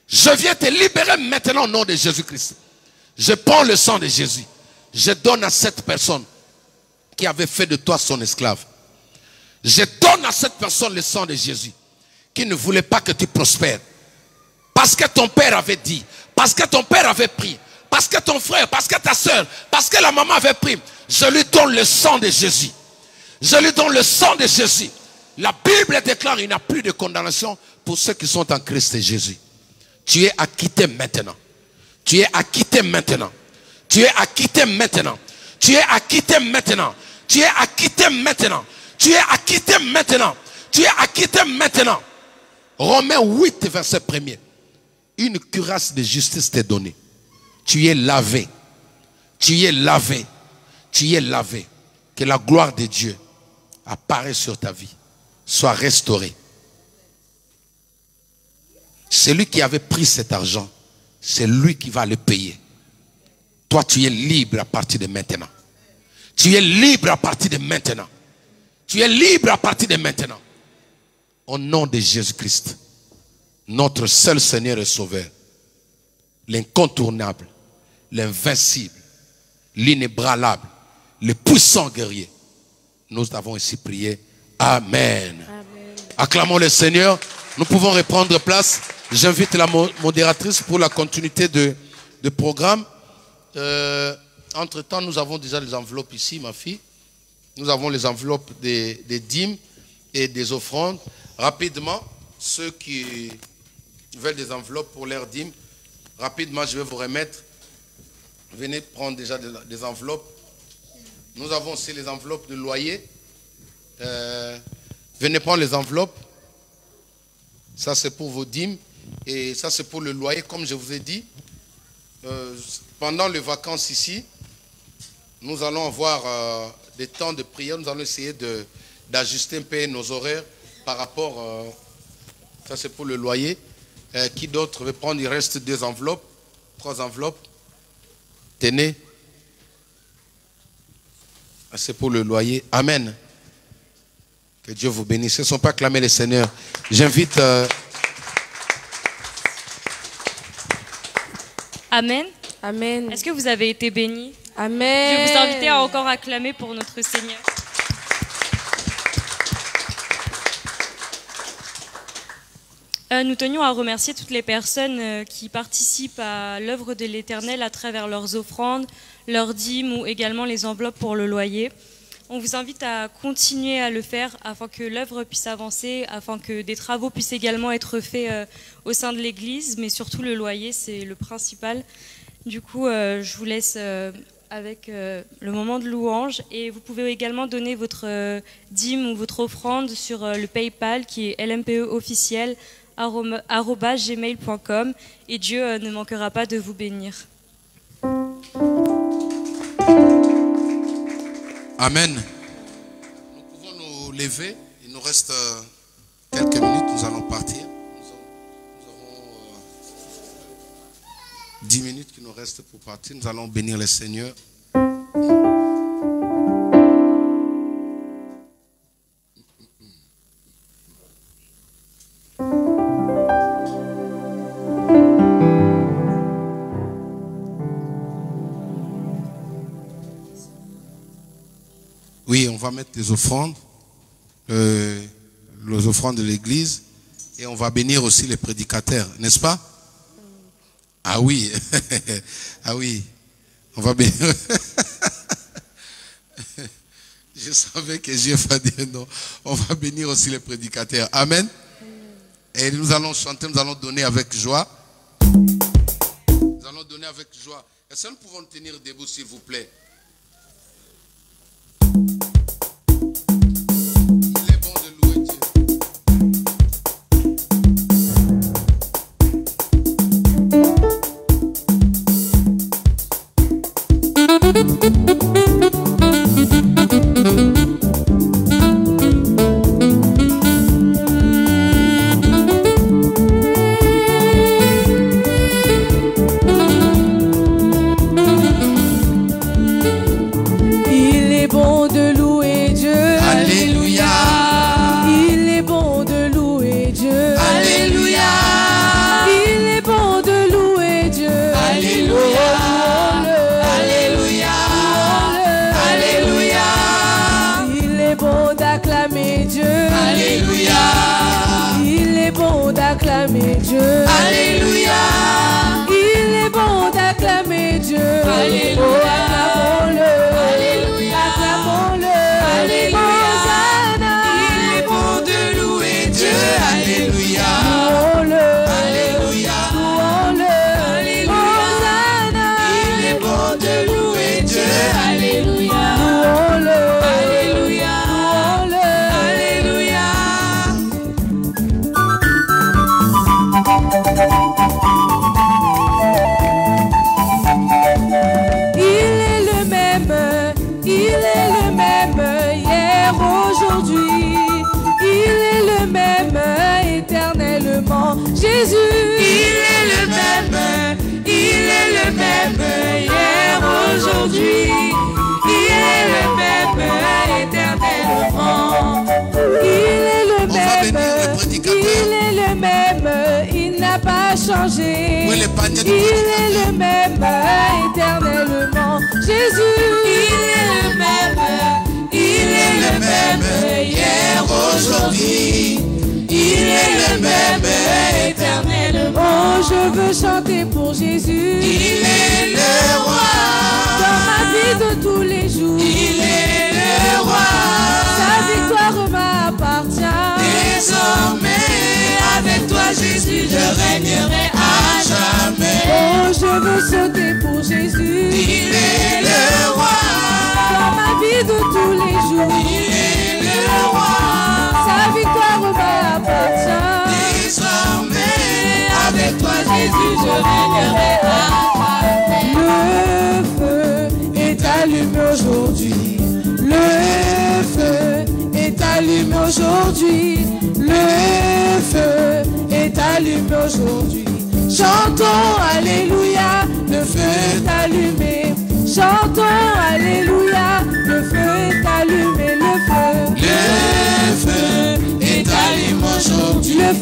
Je viens te libérer maintenant au nom de Jésus-Christ. Je prends le sang de Jésus. Je donne à cette personne qui avait fait de toi son esclave. Je donne à cette personne le sang de Jésus qui ne voulait pas que tu prospères. Parce que ton père avait dit, parce que ton père avait pris, parce que ton frère, parce que ta soeur, parce que la maman avait pris. Je lui donne le sang de Jésus. Je lui donne le sang de Jésus. La Bible déclare qu'il n'y a plus de condamnation pour ceux qui sont en Christ Jésus. Tu es acquitté maintenant. Tu es acquitté maintenant. Tu es acquitté maintenant. Tu es acquitté maintenant. Tu es acquitté maintenant. Tu es acquitté maintenant. Tu es acquitté maintenant. Romains 8, verset 1er. Une cuirasse de justice t'est donnée. Tu es lavé. Tu es lavé. Tu es lavé. Que la gloire de Dieu apparaisse sur ta vie. Soit restaurée. Celui qui avait pris cet argent, c'est lui qui va le payer. Toi, tu es libre à partir de maintenant. Tu es libre à partir de maintenant. Tu es libre à partir de maintenant. Au nom de Jésus-Christ, notre seul Seigneur et Sauveur, l'incontournable, l'invincible, l'inébranlable, le puissant guerrier. Nous avons ici prié. Amen. Amen. Acclamons le Seigneur. Nous pouvons reprendre place. J'invite la modératrice pour la continuité de programme. Entre-temps, nous avons déjà les enveloppes ici, ma fille. Nous avons les enveloppes des dîmes et des offrandes. Rapidement, ceux qui veulent des enveloppes pour leurs dîmes, rapidement, je vais vous remettre. Venez prendre déjà des enveloppes. Nous avons aussi les enveloppes de loyer. Venez prendre les enveloppes. Ça, c'est pour vos dîmes. Et ça, c'est pour le loyer, comme je vous ai dit. Pendant les vacances ici, nous allons avoir des temps de prière. Nous allons essayer d'ajuster un peu nos horaires par rapport... ça, c'est pour le loyer. Qui d'autre veut prendre? Il reste 2 enveloppes, 3 enveloppes. Tenez. C'est pour le loyer. Amen. Que Dieu vous bénisse. Ne sont pas acclamés les Seigneurs. J'invite... Amen. Amen. Est-ce que vous avez été bénis? Amen. Je vais vous inviter à encore acclamer pour notre Seigneur. Nous tenions à remercier toutes les personnes qui participent à l'œuvre de l'Éternel à travers leurs offrandes, leurs dîmes ou également les enveloppes pour le loyer. On vous invite à continuer à le faire afin que l'œuvre puisse avancer, afin que des travaux puissent également être faits au sein de l'église, mais surtout le loyer, c'est le principal. Du coup, je vous laisse avec le moment de louange et vous pouvez également donner votre dîme ou votre offrande sur le PayPal qui est lmpe.officiel@gmail.com et Dieu ne manquera pas de vous bénir. Amen. Nous pouvons nous lever. Il nous reste quelques minutes. Nous allons partir. Nous avons 10 minutes qui nous restent pour partir. Nous allons bénir le Seigneur. Oui, on va mettre les offrandes de l'église et on va bénir aussi les prédicateurs, n'est-ce pas? Ah oui, ah oui, on va bénir. Je savais que Dieu va dire non. On va bénir aussi les prédicateurs. Amen. Et nous allons chanter, nous allons donner avec joie. Nous allons donner avec joie. Est-ce que nous pouvons tenir debout, s'il vous plaît? Changé. Oui, il est le même éternellement. Jésus, il est le même hier, aujourd'hui. Il est le même éternellement. Oh, je veux chanter pour Jésus. Il est le roi. Dans ma vie de tous les jours. Il est le roi. Sa victoire m'appartient. Désormais, avec toi, Jésus, je régnerai à jamais. Oh, je veux sauter pour Jésus. Il est le roi. Dans ma vie de tous les jours. Il est le roi. Sa victoire m'appartient. Désormais, avec toi, Jésus, je régnerai à jamais. Le feu est allumé aujourd'hui. Le feu est allumé aujourd'hui. Le feu est allumé aujourd'hui. Chantons Alléluia, le feu est allumé. Chantons Alléluia, le feu est allumé, le feu. Le feu est allumé aujourd'hui. Le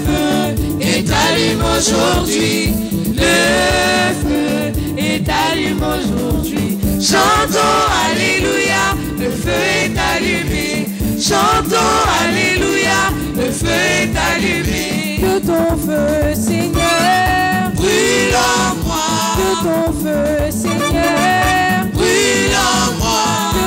feu est allumé aujourd'hui. Le feu est allumé aujourd'hui. Chantons Alléluia, le feu est allumé. Chantons Alléluia, le feu est allumé. Que ton feu, Seigneur, brûle en moi. Que ton feu, Seigneur, brûle en moi. Que